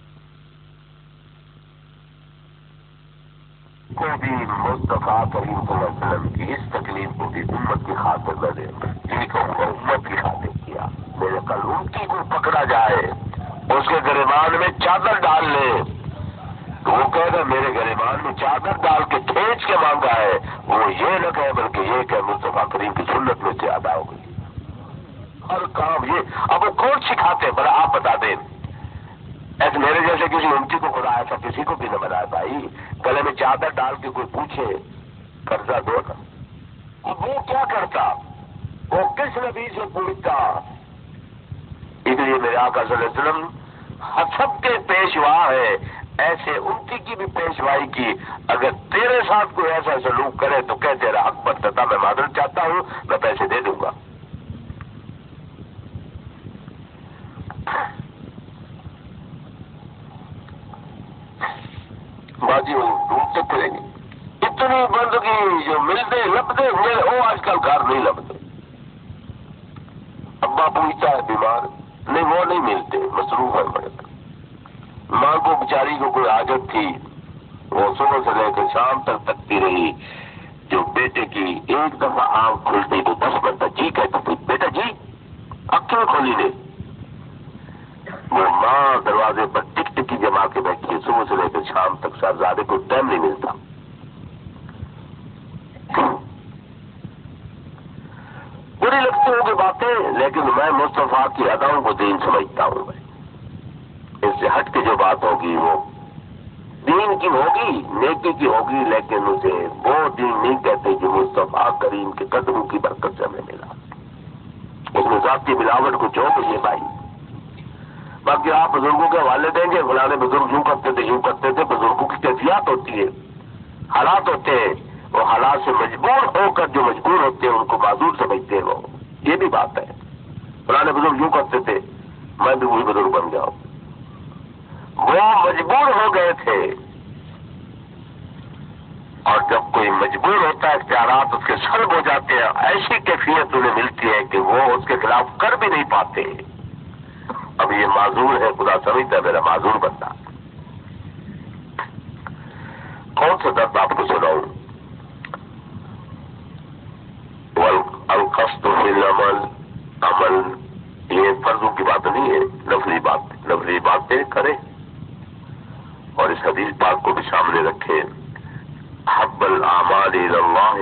Speaker 1: کو بھی مصطفیٰ کریم صلی اللہ علیہ وسلم کی اس تکلیف کو بھی امت کی خاطر نہ دے، ٹھیک ہے، امت کی خاطر کیا۔ میرے کل الٹی کو پکڑا جائے، اس کے گریبان میں چادر ڈال لے، تو وہ کہے گا میرے گریبان میں چادر ڈال کے کھینچ کے مانگا ہے، وہ یہ نہ کہے بلکہ یہ کہ مصطفیٰ کریم کی سنت میں سے ادا ہو گئی۔ ہر کام یہ اب وہ کون سکھاتے، بڑا آپ بتا دیں۔ ایسے میرے جیسے کسی امتی کو خدا ایسا کسی کو بھی نہ بنایا بھائی، گلے میں چادر ڈال کے کوئی پوچھے قرضہ دو نا، اب وہ کیا کرتا، وہ کس نبی سے پوچھتا؟ اس لیے میرے آقا صلی اللہ علیہ وسلم سب کے پیشوا ہے، ایسے امتی کی بھی پیشوائی کی۔ اگر تیرے ساتھ کوئی ایسا سلوک کرے تو کہ تیرا حق بنتا تھا، میں معذرت چاہتا ہوں، میں پیسے دے دوں گا۔ باجی وہ ڈھونڈتے پھریں گے، اتنی بندگی جو ملتے لبتے وہ آج کل گھر نہیں لبتے۔ ابا پوچھتا ہے بیمار، نہیں وہ نہیں ملتے، مصروف ہے بڑے۔ ماں کو بیچاری کو کوئی حاجت تھی، وہ صبح سے لے کر شام تک تکتی رہی، جو بیٹے کی ایک دفعہ آنکھ کھلتی تو 10 منٹ جی کہتی تھی، بیٹا جی اکھیں کھولی نے۔ وہ ماں دروازے پر ٹک ٹکی جما کے بیٹھی ہے، صبح سے لے کر شام تک، شہزادے کو ٹائم نہیں ملتا۔ بری لگتی ہوں کہ باتیں، لیکن میں مصطفیٰ کی اداؤں کو دین سمجھتا ہوں۔ میں اس سے ہٹ کے جو بات ہوگی وہ دین کی ہوگی، نیکی کی ہوگی، لیکن اسے وہ دین نہیں کہتے جو مصطفیٰ کریم کے قدموں کی برکت سے ہمیں ملا۔ اس میں ذاتی ملاوٹ کچھ ہو گئی ہے بھائی۔ باقی آپ بزرگوں کے حوالے دیں گے، فلاں بزرگ یوں کرتے تھے یوں کرتے تھے، بزرگوں کی کیفیات ہوتی ہے، حالات ہوتے ہیں، وہ حالات سے مجبور ہو کر جو مجبور ہوتے ہیں ان کو معذور سمجھتے ہیں، وہ یہ بھی بات ہے۔ فلاں بزرگ یوں کرتے تھے، میں بھی وہی بزرگ بن جاؤں، وہ مجبور ہو گئے تھے۔ اور جب کوئی مجبور ہوتا ہے، اختیارات اس کے سلب ہو جاتے ہیں، ایسی کیفیت انہیں ملتی ہے کہ وہ اس کے خلاف کر بھی نہیں پاتے۔ اب یہ معذور ہے، خدا سمجھتا ہے میرا معذور بندہ۔ کون سا درد آپ کو سناؤں؟ القصد فی العمل، عمل یہ فرضوں کی بات نہیں ہے، نفلی باتیں کرے، اور اس حدیث پاک کو بھی سامنے رکھے۔ حب الاعمال الی اللہ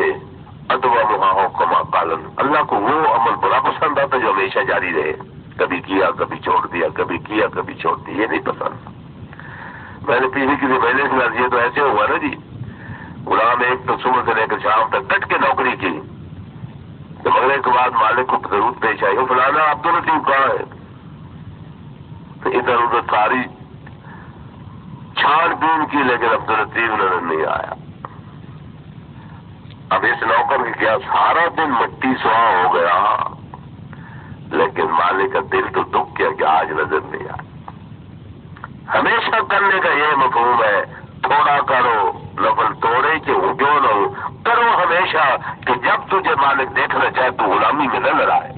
Speaker 1: ادومها کما قال، اللہ کو وہ عمل بڑا پسند آتا جو ہمیشہ جاری رہے، کبھی کیا کبھی چھوڑ دیا، کبھی کیا کبھی چھوڑ دیا، یہ نہیں پسند۔ میں نے پچھلی کسی مہینے سے یہ تو ایسے ہوا نا جی، غلام ایک تو صبح سے لے کر شام تک ڈٹ کے نوکری کی، تو مغرب کے بعد مالک کو ضرورت پیش آئی، وہ فلانا عبداللطیف کہاں ہے؟ تو ادھر ادھر ساری چھان بین کی، لیکن عبداللطیف نظر نہیں آیا۔ اب اس نوکر کے کیا سارا دن مٹی سوا ہو گیا، لیکن مالک کا دل تو دکھ کیا کہ آج نظر نہیں آیا۔ ہمیشہ کرنے کا یہ مفہوم ہے، تھوڑا کرو نفل توڑے کہ جو نہ ہو، کرو ہمیشہ کہ جب تجھے مالک دیکھنا چاہے تو غلامی میں نہ لڑائے۔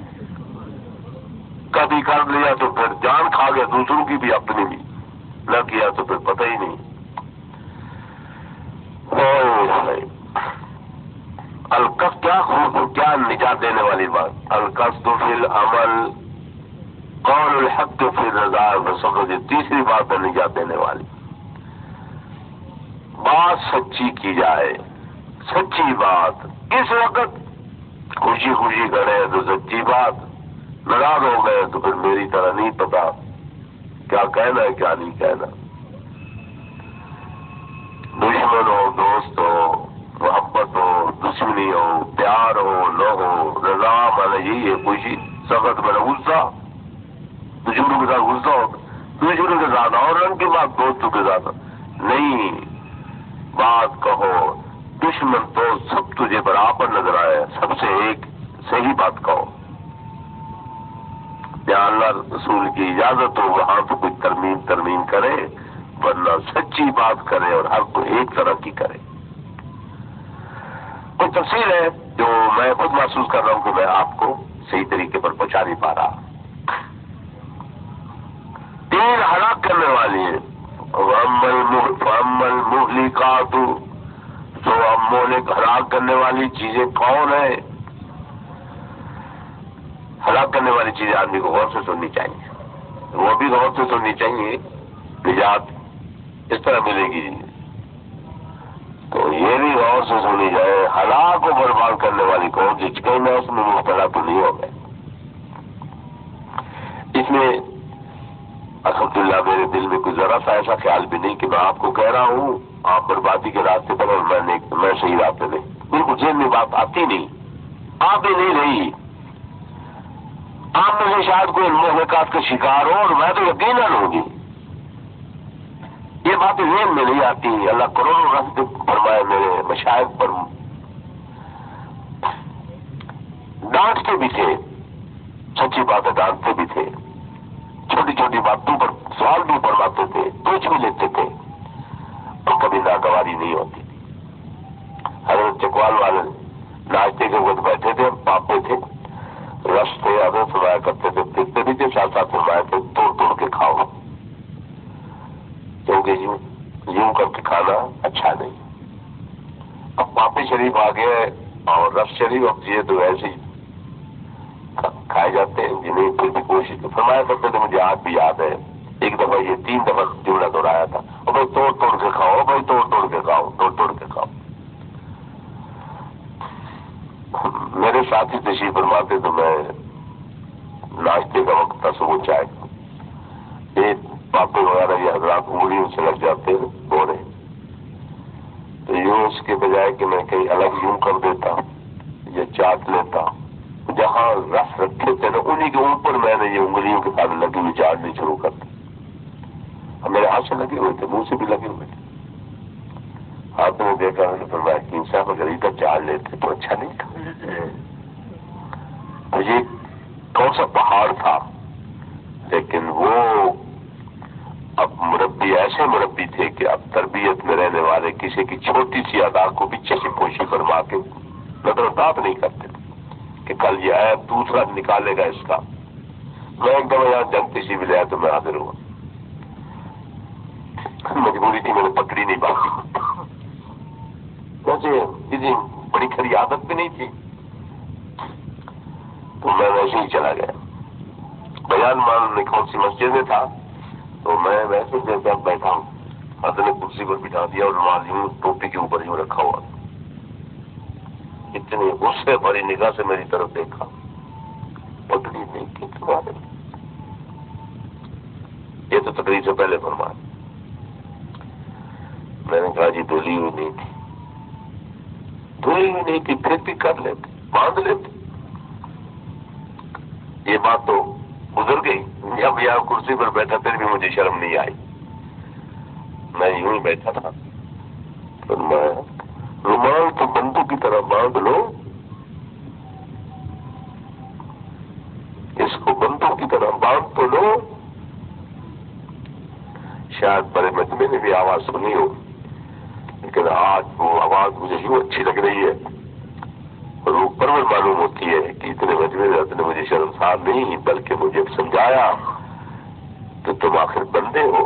Speaker 1: کبھی کر لیا تو پھر جان کھا گیا، دوسروں کی بھی اپنی بھی، نہ کیا تو پھر پتہ ہی نہیں۔ القصد کیا نجات دینے والی بات، القصد فی العمل قول الحق فی الرضا، تیسری بات ہے نجات دینے والی، بات سچی کی جائے، سچی بات۔ اس وقت خوشی خوشی کرے تو سچی بات، ناراض ہو گئے تو پھر میری طرح نہیں پتا کیا کہنا ہے کیا نہیں کہنا۔ دشمن ہو، دوست ہو، محبت ہو، دشمنی ہو، پیار ہو، نہ ہو، رضا میں یہی ہے خوشی، سخت میں غصہ، دشمنوں کے ساتھ غصہ ہو، دشمنوں کے ساتھ اور رنگ کی بات، دوستوں کے ساتھ نہیں۔ بات کہو، دشمن تو سب تجھے برابر نظر آئے، سب سے ایک صحیح بات کہو۔ جہاں اللہ رسول کی اجازت ہو وہاں تو کوئی ترمیم کرے، ورنہ سچی بات کرے اور ہر کوئی ایک طرح کی کرے۔ کوئی تفصیل ہے جو میں خود محسوس کر رہا ہوں کہ میں آپ کو صحیح طریقے پر پہنچا نہیں پا رہا۔ 3 ہلاک کرنے والی ہیں، فَأَمَّا الْمُهْلِكَاتُ، تو ہلاک کرنے والی چیزیں کون ہیں؟ ہلاک کرنے والی چیزیں آدمی کو غور سے سننی چاہیے، وہ بھی غور سے سننی چاہیے، نجات اس طرح ملے گی تو یہ بھی غور سے سنی جائے، ہلاک و برباد کرنے والی کون سی کہیں میں اس میں مبتلا تو نہیں ہو گئے۔ اس میں الحمدللہ میرے دل میں کوئی ذرا سا ایسا خیال بھی نہیں کہ میں آپ کو کہہ رہا ہوں آپ بربادی کے راستے پر اور میں صحیح راستے نہیں، بالکل ذہن میں بات آتی نہیں، آپ ہی نہیں رہی۔ آپ میں سے شاید کوئی مہلکات کا شکار ہو اور میں تو یقیناً ہوگی، یہ باتیں ذہن میں نہیں آتی۔ اللہ کروڑوں رحمت فرمائے میرے مشائخ پر، ڈانٹتے بھی تھے، سچی باتیں ڈانٹتے بھی تھے، چھوٹی چھوٹی باتوں پر سوال بھی فرماتے تھے، پوچھ بھی لیتے تھے اور کبھی ناگواری نہیں ہوتی۔ حضرت چکوال والے ناشتے کے وقت بیٹھے تھے، پاپے تھے، رس تھے، حضرت فرمایا کرتے تھے، دیکھتے بھی تھے، ساتھ ساتھ فرمایا تھے توڑ توڑ کے کھاؤ، کیونکہ یوں کر کے کھانا اچھا نہیں۔ اب پاپے شریف آ گئے اور رس شریف اب یہ تو ویسے ہی کھائے جاتے ہیں، جنہیں پھر بھی کوشش فرمایا کرتے تھے، مجھے آج بھی یاد ہے ایک دفعہ یہ 3 دفعہ جملہ دہرایا تھا، اور بھائی توڑ توڑ کے کھاؤ، بھائی توڑ توڑ کے کھاؤ، توڑ توڑ کے کھاؤ۔ میرے ساتھی تشریف فرماتے تو میں ناشتے کا وقت تھا، صبح چائے ایک پاپے وغیرہ یہ حضرات انگلیوں سے لگ جاتے بورے، تو یوں اس کے بجائے کہ میں کہیں الگ یوں کر دیتا یا چاٹ لیتا، جہاں رس رکھے تھے نا انہیں کے اوپر میں نے یہ انگلیوں کے ساتھ لگی ہوئی چاٹنی شروع کر دی۔ اب میرے ہاتھ سے لگے ہوئے تھے، منہ سے بھی لگے ہوئے تھے، ہاتھ میں دیکھا میں نے فرمایا کہ صاحب اگر ادھر چاٹ لیتے تو اچھا نہیں تھا۔ مجھے کون سا پہاڑ تھا، لیکن وہ اب مربی ایسے مربی تھے کہ اب تربیت میں رہنے والے کسی کی چھوٹی سی ادا کو بھی چشم پوشی فرما کے نظر انداز نہیں کرتے تھے کہ کل یہ عیب دوسرا نکالے گا اس کا۔ میں ایک دفعہ یہاں جنگ کسی بھی لیا تو میں حاضر ہوا، مجبوری تھی، میں نے پکڑی نہیں پاتی، ویسے کسی بڑی کھری عادت بھی نہیں تھی، تو میں ویسے ہی چلا گیا۔ بیان مان میں کون سی مسجد میں تھا تو میں ویسے جیسا بیٹھا ہوں، حضرت نے کرسی پر بٹھا دیا اور رومال یوں ٹوپی کے اوپر یوں رکھا ہوا، اتنی غصے بھری نگاہ سے میری طرف دیکھا، پکڑی نہیں کی تمہارے، یہ تو تقریر سے پہلے فرمایا۔ میں نے کہا جی دھلی ہوئی نہیں تھی، دھلی ہوئی نہیں تھی، پھر بھی کر لیتے، باندھ لیتے، یہ بات تو گزر گئی۔ جب یہاں کرسی پر بیٹھا پھر بھی مجھے شرم نہیں آئی، میں یوں ہی بیٹھا تھا، فرمایا رومال تو بندوں کی طرح باندھ لو، اس کو بندوں کی طرح باندھ تو لو۔ شاید بڑے مجمع نے بھی آواز سنی ہو، لیکن آج وہ آواز مجھے یوں اچھی لگ رہی ہے اور اوپر میں معلوم ہوتی ہے کہ اتنے مجمع نے مجھے شرمسار نہیں بلکہ مجھے سمجھایا کہ تم آخر بندے ہو،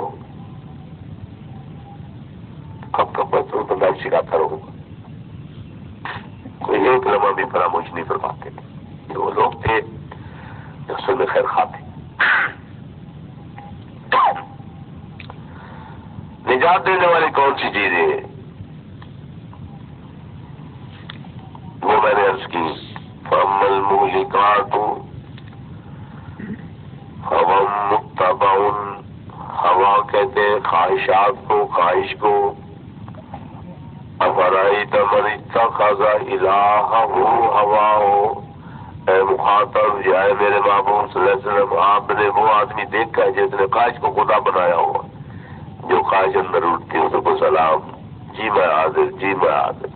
Speaker 1: کب کب بچوں بندہ سکھاتا رہو، کوئی ایک لمحہ بھی فراموش نہیں فرماتے تھے۔ یہ وہ لوگ تھے جو اصل میں خیر خواہ تھے۔ نجات دینے والی کون سی چیزیں ہیں وہ میں نے عرض کی، فَأَمَّا الْمُهْلِكَاتُ فَهُوَ مُتَّبَعٌ، ہوا کہتے ہیں خواہشات کو، خواہش کو۔ أَفَرَأَيْتَ مَنِ اتَّخَذَ إِلَٰهَهُ هَوَاهُ، اے مخاطب یا اے میرے محبوب صلی اللہ علیہ وسلم، آپ نے وہ آدمی دیکھا ہے جس نے خواہش کو خدا بنایا ہوا، جو خواہش اندر اٹھتی ہے اس کو سلام، جی میں حاضر، جی میں حاضر۔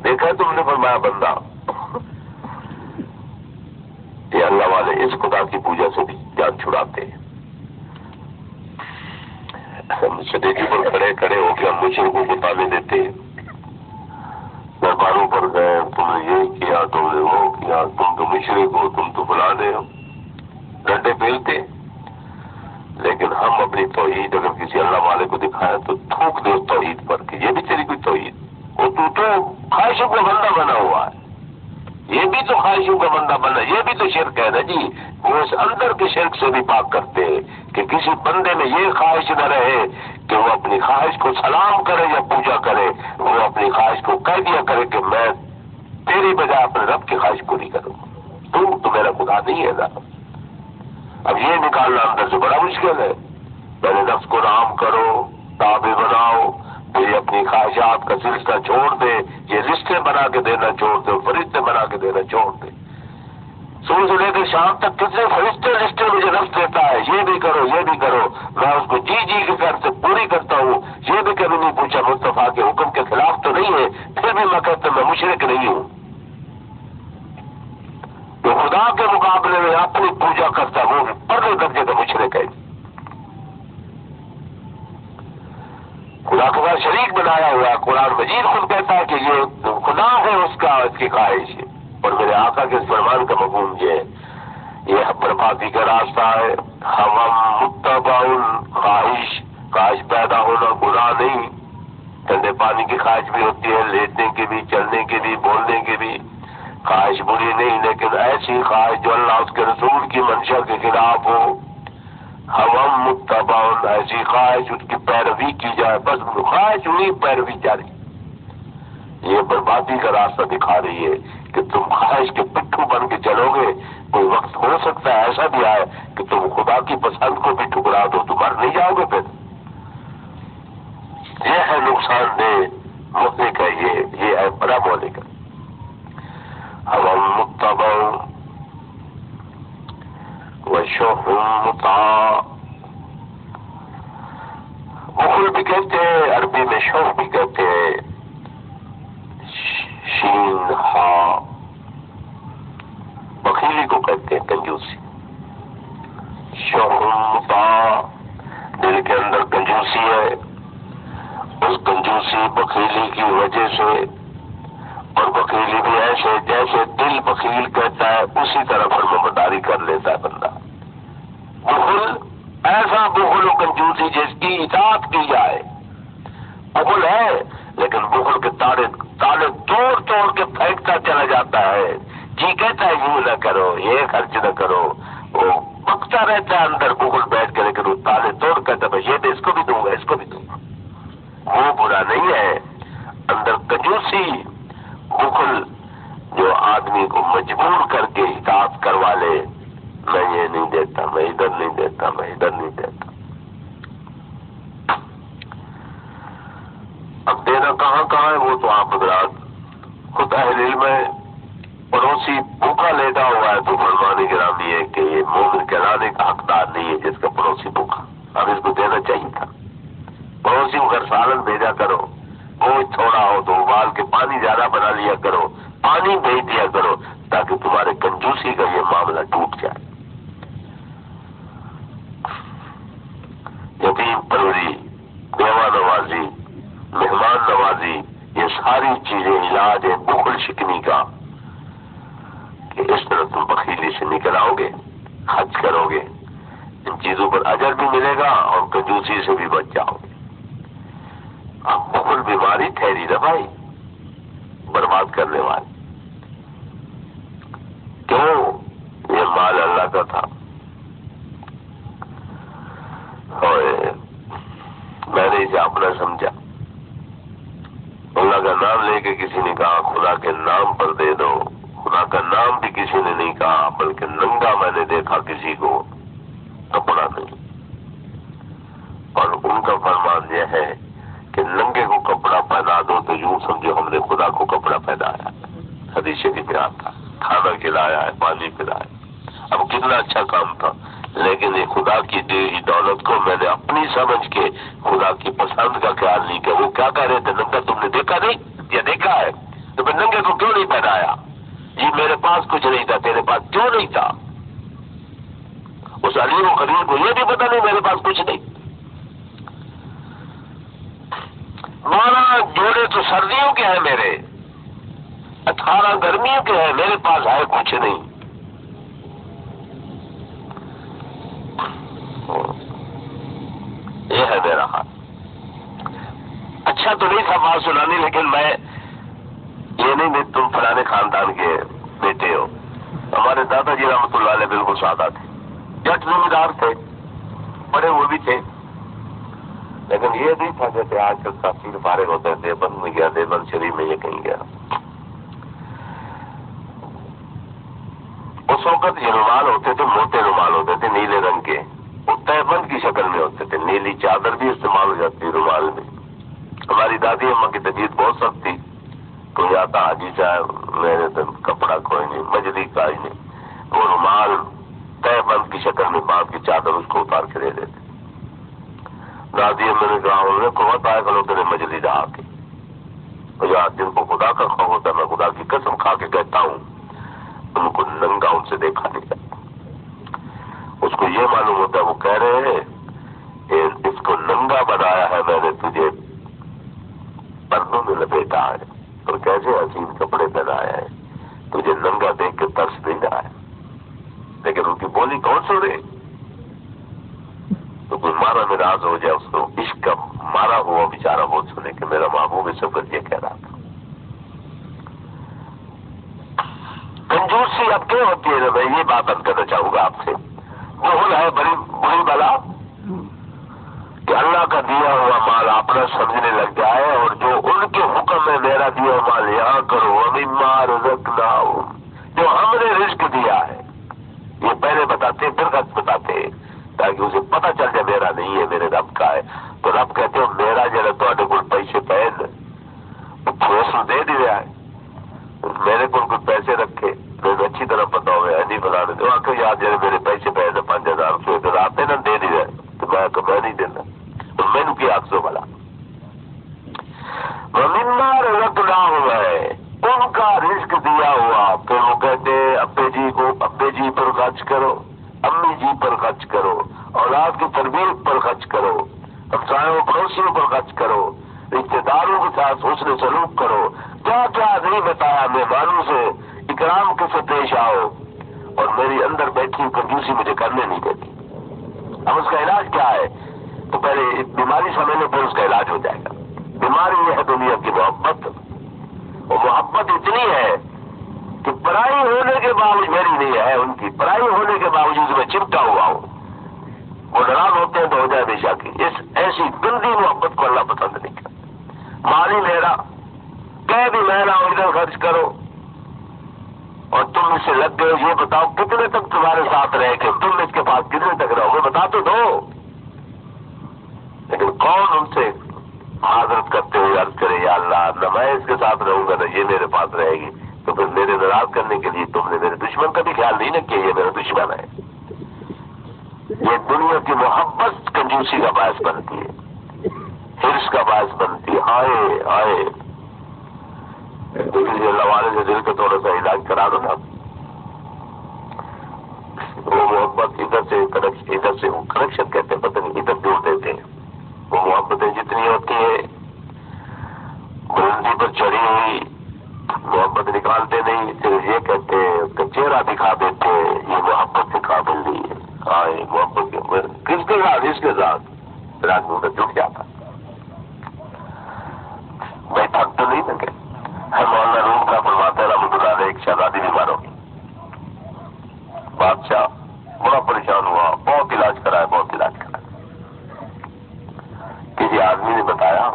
Speaker 1: دیکھا تم نے؟ فرمایا بندہ یہ اللہ والے اس خدا کی پوجا سے بھی جان چھڑاتے ہیں۔ سٹیجی پر کھڑے ہو کے ہم مشرکوں کو تانے دیتے ہیں، درباروں پر گئے، تم نے یہ کیا، تم نے وہ کیا، تم تو مشرک ہو، تم تو فلانے ہو، ڈنڈے پھیلتے۔ لیکن ہم اپنی توحید اگر کسی اللہ والے کو دکھائیں تو تھوک دے اس توحید پر کہ یہ بھی تیری کوئی توحید، وہ تو خواہشوں کا بندہ بنا ہوا ہے، یہ بھی تو خواہشوں کا بندہ بنا، یہ بھی تو شرک ہے نا جی۔ وہ اس اندر کے شرک سے بھی پاک کرتے ہیں کہ کسی بندے میں یہ خواہش نہ رہے کہ وہ اپنی خواہش کو سلام کرے یا پوجا کرے، وہ اپنی خواہش کو کہہ دیا کرے کہ میں تیری بجائے اپنے رب کی خواہش پوری کروں، تو میرا خدا نہیں ہے نا۔ اب یہ نکالنا اندر سے بڑا مشکل ہے۔ پہلے نفس کو رام کرو، تابع بناؤ، پھر اپنی خواہشات کا سلسلہ چھوڑ دے، یہ رشتے بنا کے دینا چھوڑ دے، فرشتے بنا کے دینا چھوڑ دے۔ صبح سے لے کے شام تک کتنے فرشتے رشتے مجھے نفس دیتا ہے، یہ بھی کرو یہ بھی کرو، میں اس کو جی کے کر سے پوری کرتا ہوں، یہ بھی کبھی نہیں پوچھا مصطفیٰ کے حکم کے خلاف تو نہیں ہے، پھر بھی میں کہتا میں مشرک نہیں ہوں۔ جو خدا کے مقابلے میں اپنی پوجا کرتا ہے وہ پرلے درجے کا مشرک ہے۔ خدا کے ساتھ شریک بنایا ہوا ہے۔ قرآن مجید خود کہتا ہے کہ یہ خدا ہے اس کی خواہش ہے، اور میرے آقا کے اس فرمان کا مفہوم یہ ہے، یہ بربادی کا راستہ ہے۔ ہم متبع خواہش پیدا ہونا گناہ نہیں، ٹھنڈے پانی کی خواہش بھی ہوتی ہے، لیٹنے کی بھی، چلنے کی بھی، بولنے کی بھی خواہش بری نہیں، لیکن ایسی خواہش جو اللہ اس کے رسول کی منشا کے خلاف ہو۔ ہم متبع، ایسی خواہش اس کی پیروی کی جائے، بس خواہش ہوئی پیروی جاری، یہ بربادی کا راستہ دکھا رہی ہے کہ تم خواہش کے پٹھو بن کے چلو گے، کوئی وقت ہو سکتا ہے ایسا بھی آئے کہ تم خدا کی پسند کو بھی ٹھکرا دو، تم مر نہیں جاؤ گے پھر۔ یہ ہے نقصان دہ مہلک ہے، یہ ہے بڑا مہلک ہے۔ ہم متبع وشح مطاع، بخل بھی کہتے ہیں، عربی میں شح بھی کہتے ہیں، شین ہا، بخیلی کو کہتے ہیں کنجوسی۔ شح مطاع، دل کے اندر کنجوسی ہے، اس کنجوسی بخیلی کی وجہ سے، اور بخیلی بھی ایسے جیسے دل بخیل کہتا ہے اسی طرح فرمانبرداری کر لیتا ہے بندہ۔ بخل ایسا بخل و کنجوسی جس کی اطاعت کی جائے، بخل ہے لیکن بخل کے تالے توڑ کے پھینکتا چلا جاتا ہے، جی کہتا ہے یوں نہ کرو، یہ خرچ نہ کرو، وہ بکتا رہتا ہے اندر بخل بیٹھ کے، لیکن وہ تالے توڑ کہتا ہے یہ بھی اس کو بھی دوں گا، اس کو بھی دوں گا۔ وہ برا نہیں ہے، اندر کنجوسی بخل جو آدمی کو مجبور کر کے اطاعت کروا لے، میں یہ نہیں دیتا، میں ادھر نہیں دیتا، میں ادھر نہیں دیتا۔ اب دینا کہاں ہے وہ تو آپ حضرات خود اہل علم ہے۔ پڑوسی بھوکا لیٹا ہوا ہے تو فرمان گرامی ہے کہ یہ مومن کہلانے کا حقدار نہیں ہے جس کا پڑوسی بھوکا، اب اس کو دینا چاہیے تھا۔ پڑوسی کو اگر سالن بھیجا کرو، گوشت تھوڑا ہو تو ابال کے پانی زیادہ بنا لیا کرو، پانی بھیج دیا کرو تاکہ تمہارے کنجوسی کا یہ معاملہ ٹوٹ جائے۔ یتیم پروری، بیوہ نوازی، مہمان نوازی، یہ ساری چیزیں علاج ہے بخل شکنی کا، کہ اس طرح تم بخیلی سے نکل آؤ گے، خرچ کرو گے، ان چیزوں پر اجر بھی ملے گا اور کنجوسی سے بھی بچ جاؤ گے۔ اب بخل بیماری ٹھہری نا بھائی، برباد کرنے والی۔ کیوں؟ یہ مال اللہ کا تھا، اور میں نے اسے اپنا سمجھا۔ اللہ کا نام لے کے کسی نے کہا خدا کے نام پر دے دو، خدا کا نام بھی کسی نے نہیں کہا، بلکہ ننگا میں نے دیکھا کسی کو، کپڑا نہیں۔ اور ان کا فرمان یہ ہے کہ ننگے کو کپڑا پہنا دو تو یوں سمجھو ہم نے خدا کو کپڑا پہنایا، حدیث شریف میں آتا، کھانا کھلایا ہے، پانی پلایا۔ اب کتنا اچھا کام تھا، لیکن یہ خدا کی دی دولت کو میں نے اپنی سمجھ کے خدا کی پسند کا خیال نہیں کیا۔ وہ کیا کہہ رہے تھے، ننگا تم نے دیکھا نہیں یا دیکھا ہے تو پھر ننگے کو کیوں نہیں پہنایا؟ جی میرے پاس کچھ نہیں تھا، تیرے پاس کیوں نہیں تھا؟ اس علیم و خبیر کو یہ بھی پتہ نہیں میرے پاس کچھ نہیں. 12 جوڑے تو سردیوں کے ہیں میرے، 18 گرمیوں کے ہیں، میرے پاس ہے کچھ نہیں. یہ ہے میرا حال. اچھا تو نہیں تھا بات سنانی، لیکن میں یہ نہیں تم فلانے خاندان کے بیٹے ہو. ہمارے دادا جی رحمۃ اللہ علیہ بالکل سادہ تھے، جٹ زمیندار تھے، پڑھے وہ بھی تھے، لیکن یہ نہیں تھا جیسے آج کل تحصیل فارغ ہوتے ہیں، دیوبند میں گیا، دیوبند شریف میں یہ کہیں گیا. اس وقت یہ رومال ہوتے تھے، موٹے رومال ہوتے تھے نیلے رنگ کے، وہ تہبند کی شکل میں ہوتے تھے، نیلی چادر بھی استعمال ہو جاتی رومال میں. ہماری دادی اماں کی طبیعت بہت سخت تھی، کوئی آتا حاجی صاحب میرے تو کپڑا کوئی نہیں، مجلی کا ہی نہیں، وہ رومال تہبند کی شکل میں باندھ کی چادر اس کو اتار کے دے دیتے. دادی میں نے کہا انہوں نے قوت آئے گا تیرے مجلی ڈھا کے، جن کو خدا کا خوف ہوتا ہے، میں خدا کی قسم کھا کے کہتا ہوں ان کو ننگا ان سے دیکھا نہیں جاتا. اس کو یہ معلوم ہوتا ہے، وہ کہہ رہے ہیں کہ اس کو ننگا بنایا ہے میں نے، تجھے پردوں میں لپیٹا ہے اور کیسے حسین کپڑے پہنایا ہے، تجھے ننگا دیکھ کے ترس نہیں رہا ہے. لیکن ان کی بولی کون سن رہے؟ تو کوئی مارا ناراض ہو جائے، اس کو عشق کا مارا ہوا بیچارہ وہ سنے کہ میرا محبوب سفر یہ کہہ رہا تھا. کنجوسی اب کیوں ہوتی ہے؟ میں یہ بات اب کرنا چاہوں گا آپ سے. بہل ہے بری بلا کہ اللہ کا دیا ہوا مال اپنا سمجھنے لگ جائے، اور جو ان کے حکم میں میرا دیا ہوا مال یہاں کرو، وَمِمَّا رَزَقْنَاهُمْ، جو ہم نے رزق دیا ہے. یہ پہلے بتاتے پھر خط بتاتے تاکہ اسے پتہ چل جائے میرا نہیں ہے، میرے رب کا ہے. تو رب کہتے ہو میرا جڑا تے کو پیسے پہ ٹھوس دے دیا ہے، میرے کو کچھ پیسے رکھے میرے اچھی طرح پتا ہوا نہیں بنا دے آ کے یاد جائے میرے پیسے پہ 5000 روپئے تو آتے نا دے دیا تو میں نہیں دینا. تو میں نے کیا سو بلا رزقناہم ہے ان کا رزق دیا ہوا. پھر وہ کہتے ابے جی کو ابے جی پر خرچ کرو، امی جی پر خرچ کرو، اولاد کی تربیت پر خرچ کرو، ہمسایوں پڑوسیوں پر خرچ کرو، رشتے داروں کے ساتھ حسن سلوک کرو. کیا کیا نہیں بتایا، مہمانوں سے اکرام کیسے پیش آؤ، اور میری اندر بیٹھی کنجوسی مجھے کرنے نہیں دیتی. اب اس کا علاج کیا ہے؟ تو پہلے بیماری سمجھ لو، پھر اس کا علاج ہو جائے گا. بیماری یہ ہے دنیا کی محبت، اور محبت اتنی ہے کہ پرائی ہونے کے باوجود میری نہیں ہے، ان کی پرائی ہونے کے باوجود میں چپٹا ہوا ہوں. وہ ناراض ہوتے ہیں تو ہو جائے بے شک. اس ایسی گندی محبت کو اللہ پسند نہیں کرتا. مالی میرا کہہ بھی میں نہ ادھر خرچ کرو، اور تم اس سے لگ گئے. یہ بتاؤ کتنے تک تمہارے ساتھ رہے کہ تم اس کے پاس کتنے تک رہو گے؟ بتا تو دو. لیکن کون ان سے معذرت کرتے ہوئے عرض کرے یا اللہ نہ میں اس کے ساتھ رہوں گا نہ یہ میرے پاس رہے گی. تو پھر میرے ناراض کرنے کے لیے تم نے میرے دشمن کا بھی خیال نہیں نہ کیا یہ میرا دشمن ہے. یہ دنیا کی محبت کنجوسی کا باعث بنتی ہے، حرص کا باعث بنتی ہے. آئے آئے اللہ والے سے دل کا تھوڑا سا علاج کرا دو نا. وہ محبت ادھر سے کنیکشن کہتے ہیں، پتہ نہیں ادھر جوڑ دیتے ہیں. وہ محبتیں جتنی ہوتی ہیں بلندی پر چڑھی ہوئی محبت نکالتے نہیں، صرف یہ کہتے ہیں اس کا چہرہ دکھا دیتے ہیں یہ محبت کے قابل نہیں ہے. آئے محبت کے کس کے ساتھ رات میں جٹ جاتا. میں تھک تو نہیں لگے. مولانا روم کا فرماتے ہیں رحمۃ اللہ علیہ، ایک شہزادی بیمار ہوگی، بادشاہ بڑا پریشان ہوا، بہت علاج کرایا. کسی آدمی نے بتایا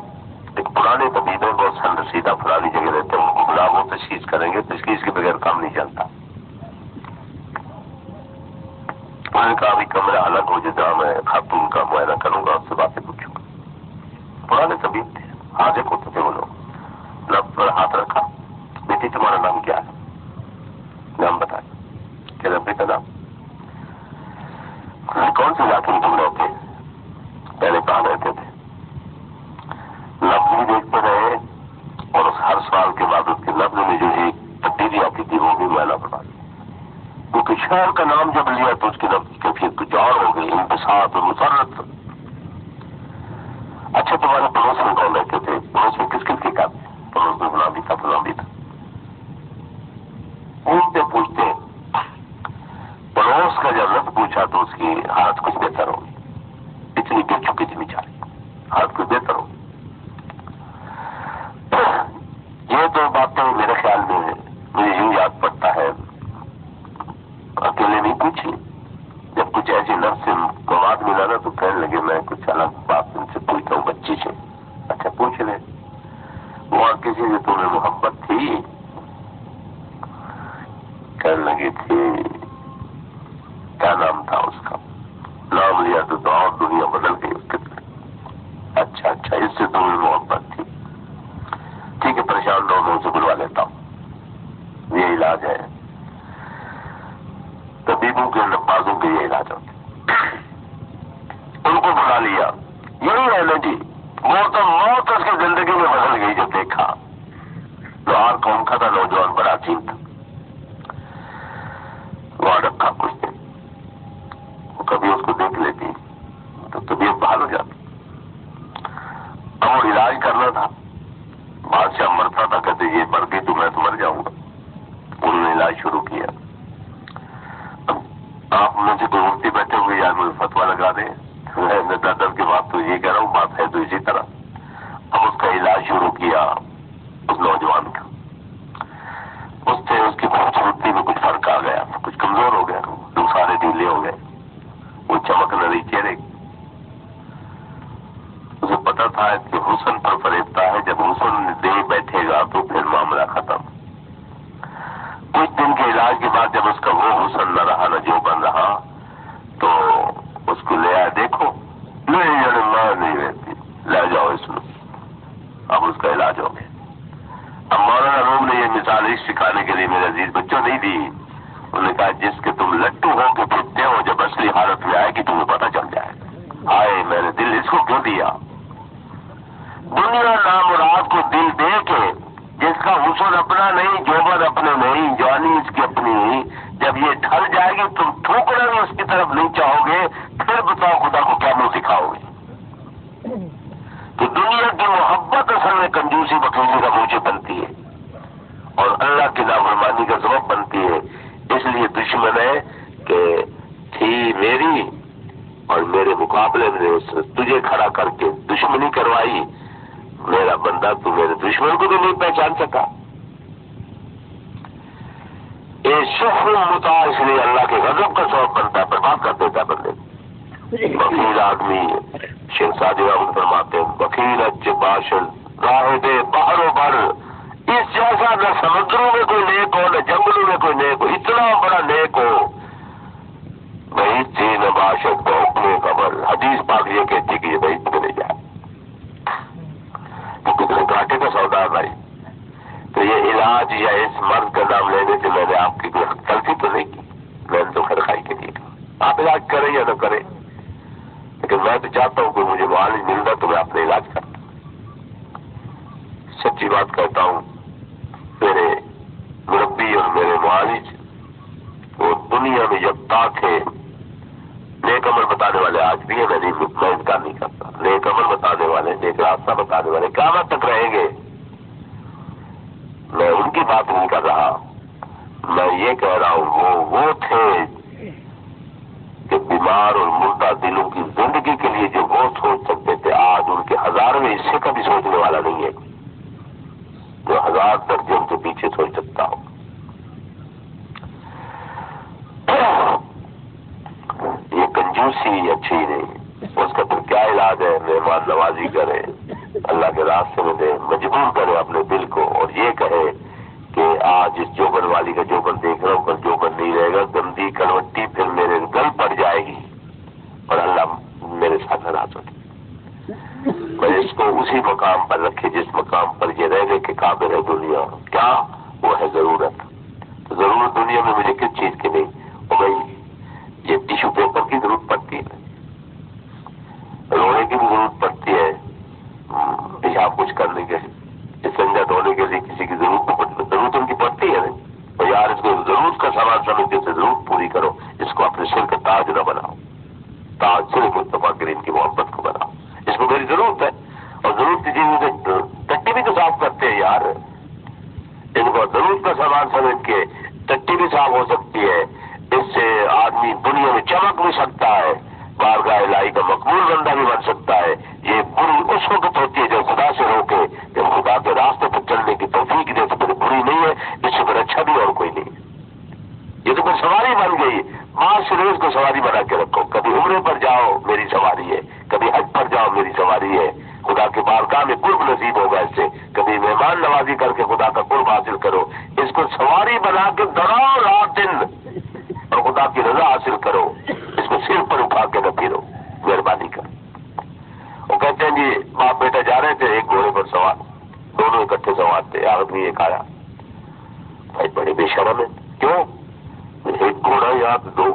Speaker 1: ایک پرانے طبیب ہے بہت سن رسیدہ فلانی جگہ رہتے ہیں، ان کو گلابوں تشخیص کریں گے، تشخیص کے بغیر کام نہیں چلتا. انہوں نے کہا ابھی کمرہ الگ ہو جائے، میں خاتون کا معائنہ کروں گا، اس سے باتیں پوچھوں گا. پرانے طبیب تھے، حاضر ہوتے تھے وہ لوگ. لفظ پر ہاتھ رکھا، بیٹی تمہارا نام کیا ہے؟ نام بتایا. کہ ربی کا نام. کون سے علاقے میں تم رہتے؟ پہلے کہاں رہتے تھے؟ لفظ بھی دیکھتے رہے، اور اس ہر سوال کے بعد اس کے لفظ میں جو ایک تبدیلی آتی تھی وہ بھی معائنہ بتا دی. کیونکہ شہر کا نام جب لیا تو اس کی نفس کیفیت کچھ اور ہو گئی، انبساط اور مسرت۔ اچھا تمہارے پڑوس میں کون رہتے تھے؟ پڑوس میں کس کس کے کام؟ پڑوس میں فلاں بھی تھا، فلاں بھی تھا۔ پوچھتے پوچھتے پڑوس کا جب لفظ پوچھا تو اس کی حالت کچھ بہتر ہوگی، اتنی گر چکی تھی بیچاری، حالت کچھ بہتر ہوگی۔ یہ تو باتیں میرے خیال میں مجھے یوں یاد پڑتا ہے، اکیلے نہیں پوچھی، جب کچھ ایسی نفس سے مواد ملا نا تو کہنے لگے میں کچھ الگ بات ان سے پوچھتا ہوں بچی سے۔ اچھا پوچھ لے، وہ کسی سے تمہیں محبت تھی؟ کہنے لگی تھی۔ کیا نام تھا اس کا؟ نام لیا تو اور دنیا بدل گئی اس کے۔ اچھا اچھا، اس سے تمہیں محبت تھی، ٹھیک ہے پریشان رہو، میں اسے بلوا لیتا ہوں، یہ علاج ہے، طبیبوں کے نبازوں کے یہ علاج ہوتے۔ ان کو بلا لیا، یہی ہے نا جی، وہ تو موت اس کی زندگی میں بدل گئی جب دیکھا۔ لوہار قوم کا تھا، نوجوان بڑا چین تھا، وہاں رکھا کچھ دن، وہ کبھی اس کو دیکھ لیتی تو طبیعت بحال ہو جاتی۔ اب وہ علاج کرنا تھا، بادشاہ مرتا تھا، کہتے یہ مر گئی تو میں تو مر جاؤں گا۔ انہوں نے علاج شروع کیا۔ اب آپ میں سے کوئی مفتی بیٹھے ہوئے یار مجھے فتوا لگا دیں، میں درد کی بات تو یہ کہہ رہا ہوں، بات ہے تو اسی طرح۔ اب اس کا علاج شروع کیا اس نوجوان کا، اس سے اس کی خوبصورتی میں کچھ فرق آ گیا، کچھ کمزور ہو گیا، لوگ سارے ڈھیلے ہو گئے، وہ چمک نہ رہی چہرے کی۔ اسے پتا تھا کہ حسن پر فریبتا ہے، جب حسن دے بیٹھے گا تو پھر معاملہ ختم۔ کچھ دن کے علاج کے بعد جب اس کا وہ حسن نہ رہا، نہ جو بن رہا، تو اس کو لے آیا، دیکھو نہیں یعنی ماں نہیں رہتی، لے جاؤ اس میں۔ اب اس کا علاج ہو گیا۔ اب مولانا روم نے یہ مثال اس سکھانے کے لیے میرے عزیز بچوں نہیں دی، انہوں نے کہا جس کے تم لٹو ہو کے پھرتے ہو، جب اصلی حالت میں آئے گی تمہیں پتہ چل جائے گا، ہائے میں نے دل اس کو کیوں دیا۔ دنیا نامراد کو دل دے کے، جس کا حسن اپنا نہیں، جوبن اپنے نہیں، جوانی اس کی اپنی، جب یہ ڈھل جائے گی تم ٹھوکرے بھی اس کی طرف نہیں چاہو گے، پھر بتاؤ خدا کو کیا منہ دکھاؤ گے۔ تو دنیا کی محبت اصل میں کنجوسی بکیلی کا موجب بنتی ہے اور اللہ کی نافرمانی کا سبب بنتی ہے۔ اس لیے دشمن ہے کہ تھی میری اور میرے مقابلے میں اس نے تجھے کھڑا کر کے دشمنی کروائی، میرا بندہ تو میرے دشمن کو بھی نہیں پہچان سکا۔ یہ شکر متا اس لیے اللہ کے غضب کا سبب بنتا ہے، برباد کر دیتا ہے بندے کو۔ وکیل آدمی شیخ سعدی رحمت فرماتے ہیں، وکیل اچھے باشن راہد باہر و بر، اس جیسا نہ سمندروں میں کوئی نیک ہو نہ جنگلوں میں کوئی نیک ہو، اتنا بڑا نیک ہو بھائی تین باشد کو حکم قبر۔ حدیث پاک یہ کہتی کہ یہ بھائی تمہیں نہیں جائے، تو کتنے گھاٹے کا سودا ہے بھائی۔ تو یہ علاج یا اس مرض کا نام لینے سے میں نے آپ کی کوئی غلطی تو نہیں کی، میں نے تو خرخائی کے لیے کہا آپ علاج کریں یا نہ کریں، لیکن میں تو چاہتا ہوں کہ مجھے معالج ملتا تو میں اپنے علاج کرتا۔ سچی بات کہتا ہوں، میرے مربی اور میرے معالج وہ دنیا میں جب تک ہے، نیک عمل بتانے والے آج بھی ہیں، میں انکار نہیں کرتا، نیک عمل بتانے والے، نیک راستہ بتانے والے قیامت تک رہیں گے۔ میں ان کی بات نہیں کر رہا، میں یہ کہہ رہا ہوں وہ تھے کہ بیمار اور مردہ دلوں کی زندگی کے لیے جو وہ سوچ سکتے تھے، آج ان کے ہزاروں حصے کا بھی سوچنے والا نہیں ہے، جو 1000 درجے ان کے پیچھے سوچ سکتا ہو۔ یہ کنجوسی اچھی نہیں، اس کا پھر کیا علاج ہے؟ مہمان نوازی کرے، اللہ کے راستے میں دے، مجبور کرے اپنے دل کو، اور یہ کہے کہ آج اس جوبن والی کا جوبن دیکھ رہا ہوں، کل جوبن نہیں رہے گا، گندی کلوٹی پھر میرے گل پڑ جائے گی اور اللہ میرے ساتھ ناراض ہوگی۔ میں اس کو اسی مقام پر رکھے جس مقام پر یہ رہنے کے قابل ہے دنیا، کیا وہ ہے ضرورت۔ تو ضرورت دنیا میں مجھے کس چیز کی نہیں؟ اور بھائی یہ ٹیشو پیپر کی ضرورت پڑتی ہے، رونے کی بھی ضرورت پڑتی ہے، پیشاب کچھ کرنے کے لیے، سنجا دھونے کے لیے کسی کی ضرورت ان کی پڑتی ہے نہیں، اور یار اس کو ضرورت کا سامان سمجھتے سے ضرورت پوری کرو۔ صرف مصطفیٰ کریم کی محبت کو بنا. اس کو میری ضرورت ہے، اور ضرورت کی چیزوں سے ٹٹی بھی تو صاف کرتے ہیں یار. ان کو ضرورت کا سامان سمجھ کے ٹٹی بھی صاف ہو سکتی ہے. اس سے آدمی دنیا میں چمک بھی سکتا ہے، بارگاہ الہی کا مقبول بندہ بھی بن سکتا ہے. یہ بری اس وقت ہوتی ہے جب خدا سے روکے، جب خدا کے راستے پر چلنے کی توفیق دے تو پھر بری نہیں ہے، اس سے پھر اچھا بھی اور کوئی نہیں. یہ تو کوئی سواری بن گئی. ماں سروس کو سواری بنا کے رکھو. کبھی عمرے پر جاؤ میری سواری ہے، کبھی حج پر جاؤ میری سواری ہے. خدا کے بارگاہ میں قرب نصیب ہوگا اس سے. کبھی مہمان نوازی کر کے خدا کا قرب حاصل کرو. اس کو سواری بنا کے دوڑاؤ رات دن اور خدا کی رضا حاصل کرو. اس کو سر پر اٹھا کے نہ پھرو، مہربانی کر. وہ کہتے ہیں جی باپ بیٹا جا رہے تھے ایک گھوڑے پر سوار، دونوں اکٹھے سوار تھے. آدمی ایک آیا، بھائی بڑے بے شرم ہے. کیوں؟ ایک گھوڑا یہاں دو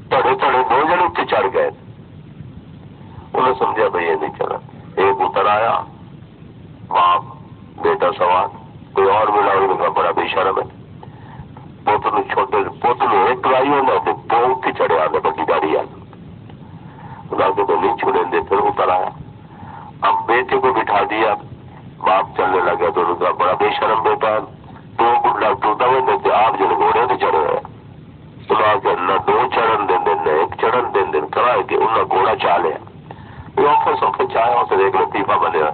Speaker 1: تڑے دو جن اتنے چڑھ گئے. انہیں سمجھا بھائی یہ نہیں چلا. ایک اتر آیا، باپ بیٹا سوار، کوئی اور ملا. انہوں نے کہا بڑا بے شرم ہے. پوتلو چھوٹے پوتلو ایک لائی ہونا تو دو اتنے چڑھے آنے بڑی گاڑی آ خدا کو تو نہیں چھوڑیں دے. پھر اتر آیا، اب بیٹے کو بٹھا دیا. باپ چلنے لگا تو انہوں نے کہا بڑا بے شرم بیٹا، دو گڈا ٹوٹا ہوئے دیتے آپ جو گھوڑے نہیں چڑھے ہوئے. نہ دو چڑھن دیں دن نہ ایک چڑھن دیں دن کرا کہ انہیں گھوڑا چاہ لیا. اوکھے سوکھے چاہے اور پھر ایک لطیفہ بنیا.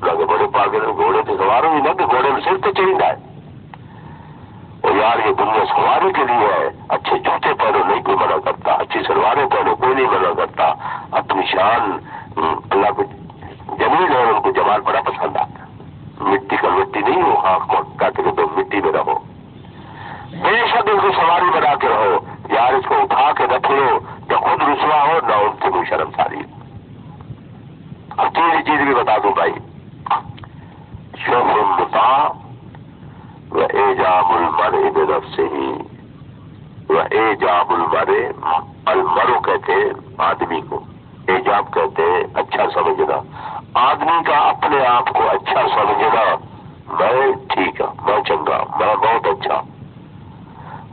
Speaker 1: لگے بڑے پاگل گھوڑے سے سوار ہوئی نا کہ گھوڑے میں صرف تو چڑھتا ہے. اور یار یہ دنیا سواری کے لیے ہے. اچھے جوتے پہنو نہیں کوئی منع کرتا، اچھی سلواریں پہنو کوئی نہیں منع کرتا. اپنی شان اللہ کو جمیل ہے، ان کو جمال بڑا پسند آتا. مٹی کا مٹی نہیں ہو، آنکھ کو کاٹ کے تو مٹی میں رہو. بے شک ان کو سواری بنا کے رہو یار. اس کو اٹھا کے رکھ لو، نہ خود رسوا ہو نہ ان سے کوئی شرم ساری. اب تیسری چیز بھی بتا دوں بھائی، شوق المتاع و ایجاب المرء بنفسہ و ایجاب المرء. المرء کہتے ہیں آدمی کو، ایجاب کہتے ہیں اچھا سمجھنا. آدمی کا اپنے آپ کو اچھا سمجھنا، میں ٹھیک ہوں، میں چنگا، میں بہت اچھا.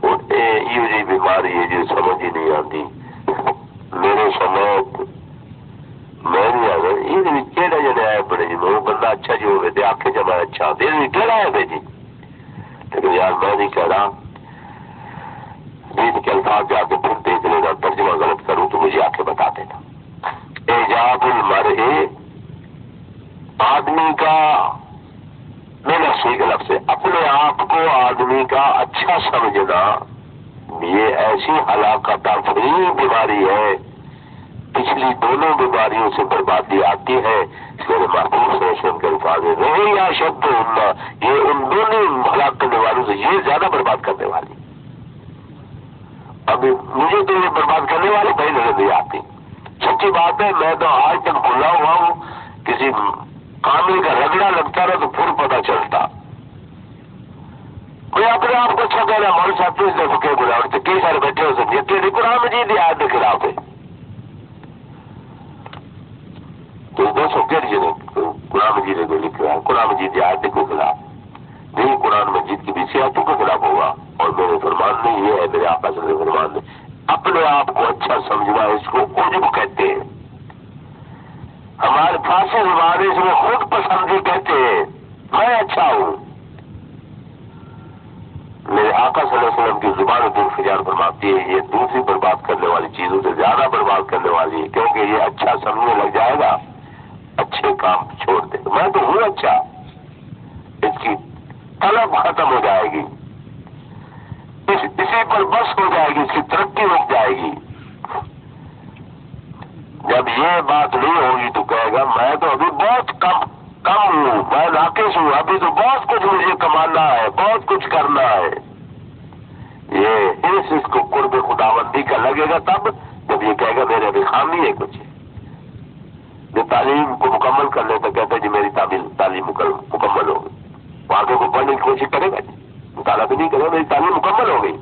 Speaker 1: یہ بیماری ہے جو سمجھ ہی نہیں آتی. میرے سمجھ میں نہیں آ گئی یہ کہڑا جڑا ہے بڑے جی وہ بندہ اچھا جی ہوگی آ کے جب اچھا دے کہڑا ہے بھائی جی. لیکن یار میں نہیں کہہ رہا، دین کے الفاظ جا کے پھر دیکھ لینا، ترجمہ غلط کروں تو مجھے آ کے بتا دینا. ایجاب المرء آدمی کا میرا سی کے لفظ سے اپنے آپ کو آدمی کا اچھا سمجھنا، یہ ایسی ہلاکت آفرین بیماری ہے. پچھلی دونوں بیماریوں سے بربادی آتی ہے. میرے محبوب صلی اللہ علیہ وسلم کے الفاظ ہے یا شد یہ ان دونوں ہلاک کرنے والوں سے یہ زیادہ برباد کرنے والی. ابھی مجھے تو یہ برباد کرنے والی پہلے نظر نہیں آتی. سچی بات ہے، میں تو آج تک بھولا ہوا ہوں. کسی کامل کا رگڑا لگتا رہا تو پھر پتہ چلتا. کوئی اپنے آپ کو اچھا کہہ رہا ہمارے ساتھ فکر گرا تو کئی سارے بیٹھے ہو سکتے کہ قرآن مجید کی آیت کے خلاف ہے. تو دس ہو کے قرآن مجید نے لکھ رہا ہے قرآن مجید کی آیت کے خلاف نہیں، قرآن مجید کی بھی سیاحتوں کے خلاف ہوگا. اور میرے فرمان میں یہ ہے، میرے آقا صلی اللہ علیہ وسلم فرمان میں اپنے آپ کو اچھا سمجھنا، اس کو عجب کہتے ہیں. ہمارے فارسی زبان اس میں خود پسندی کہتے ہیں، میں اچھا ہوں. میرے آقا صلی اللہ علیہ وسلم کی زبان دل فجار فرماتی ہے یہ دوسری برباد کرنے والی چیزوں سے زیادہ برباد کرنے والی ہے، کیونکہ یہ اچھا سمجھنے لگ جائے گا اچھے کام چھوڑ دے. میں تو ہوں اچھا، اس کی طلب ختم ہو جائے گی، اسی پر بس ہو جائے گی، اس کی ترقی رک جائے گی. جب یہ بات نہیں ہوگی تو کہے گا میں تو ابھی بہت کم ہوں، میں ناقص ہوں، ابھی تو بہت کچھ مجھے کمانا ہے، بہت کچھ کرنا ہے. یہ اس کو قرب خداوندی کا لگے گا تب جب یہ کہے گا میرے ابھی خامی ہے کچھ. جو تعلیم کو مکمل کر لیتا کہتا ہے جی میری تعلیم مکمل ہو گئی، آگے کو پڑھنے کی کوشش کرے گا جی، مطالعہ بھی نہیں کرے گا، میری تعلیم مکمل ہو گئی.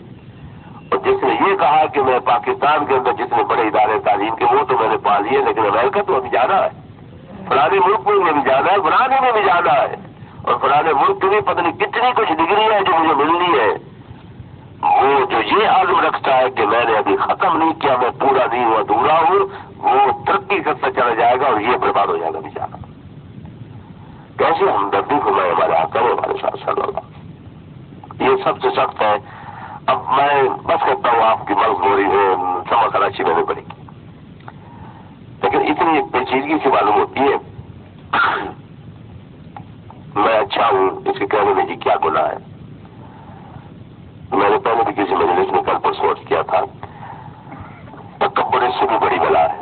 Speaker 1: اور جس نے یہ کہا کہ میں پاکستان کے اندر جتنے بڑے ادارے تعلیم کے وہ تو میں نے پا لیے، لیکن امریکہ تو ابھی جانا ہے، فلانے ملک میں بھی جانا ہے، فلانے میں بھی جانا ہے، اور فلانے ملک کی بھی پتہ نہیں کتنی کچھ ڈگری ہے جو مجھے ملنی ہے. وہ جو یہ عزم رکھتا ہے کہ میں نے ابھی ختم نہیں کیا، میں پورا نہیں ہوا، ادھورا ہوں، وہ ترقی کرتا چلا جائے گا اور یہ برباد ہو جائے گا بیچارہ۔ کیسے ہمدردی فرمائے ہمارے آقا نے ہمارے ساتھ صلی اللہ، یہ سب سے سخت ہے۔ اب میں بس کرتا ہوں، آپ کی مرض ہو رہی ہے، سما کراچی میں پڑے گی، لیکن اتنی پیچیدگی سے معلوم ہوتی ہے۔ میں اچھا ہوں، اس کے کہنے میں جی کیا گناہ ہے؟ میں نے پہلے بھی کسی مجلس میں کل پر سوچ کیا تھا، تکبر اس سے بھی بڑی بلا ہے۔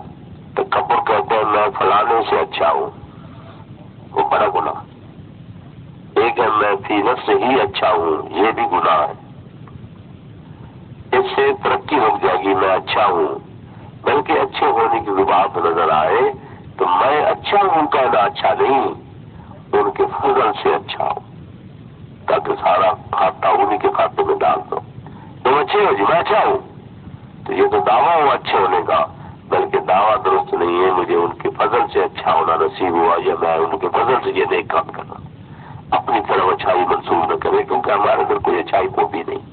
Speaker 1: تکبر کہتے ہیں میں فلانے سے اچھا ہوں، وہ بڑا گناہ۔ ایک ہے میں فی نفس ہی اچھا ہوں، یہ بھی گناہ ہے۔ اس سے ترقی رک جائے گی، میں اچھا ہوں، بلکہ اچھے ہونے کی جو بات نظر آئے تو میں اچھا ہوں کہنا اچھا نہیں، ان کے فضل سے اچھا ہوں، تاکہ سارا کھاتا انہیں کے کھاتے میں ڈال دو۔ تم اچھے ہو جی، میں اچھا ہوں، تو یہ تو دعویٰ ہوا اچھے ہونے کا، بلکہ دعویٰ درست نہیں ہے۔ مجھے ان کے فضل سے اچھا ہونا نصیب ہوا، یا میں ان کے فضل سے یہ نیک کام کرنا۔ اپنی طرف اچھائی منسوخ نہ کرے، کیونکہ ہمارے اندر کوئی اچھائی کو بھی نہیں۔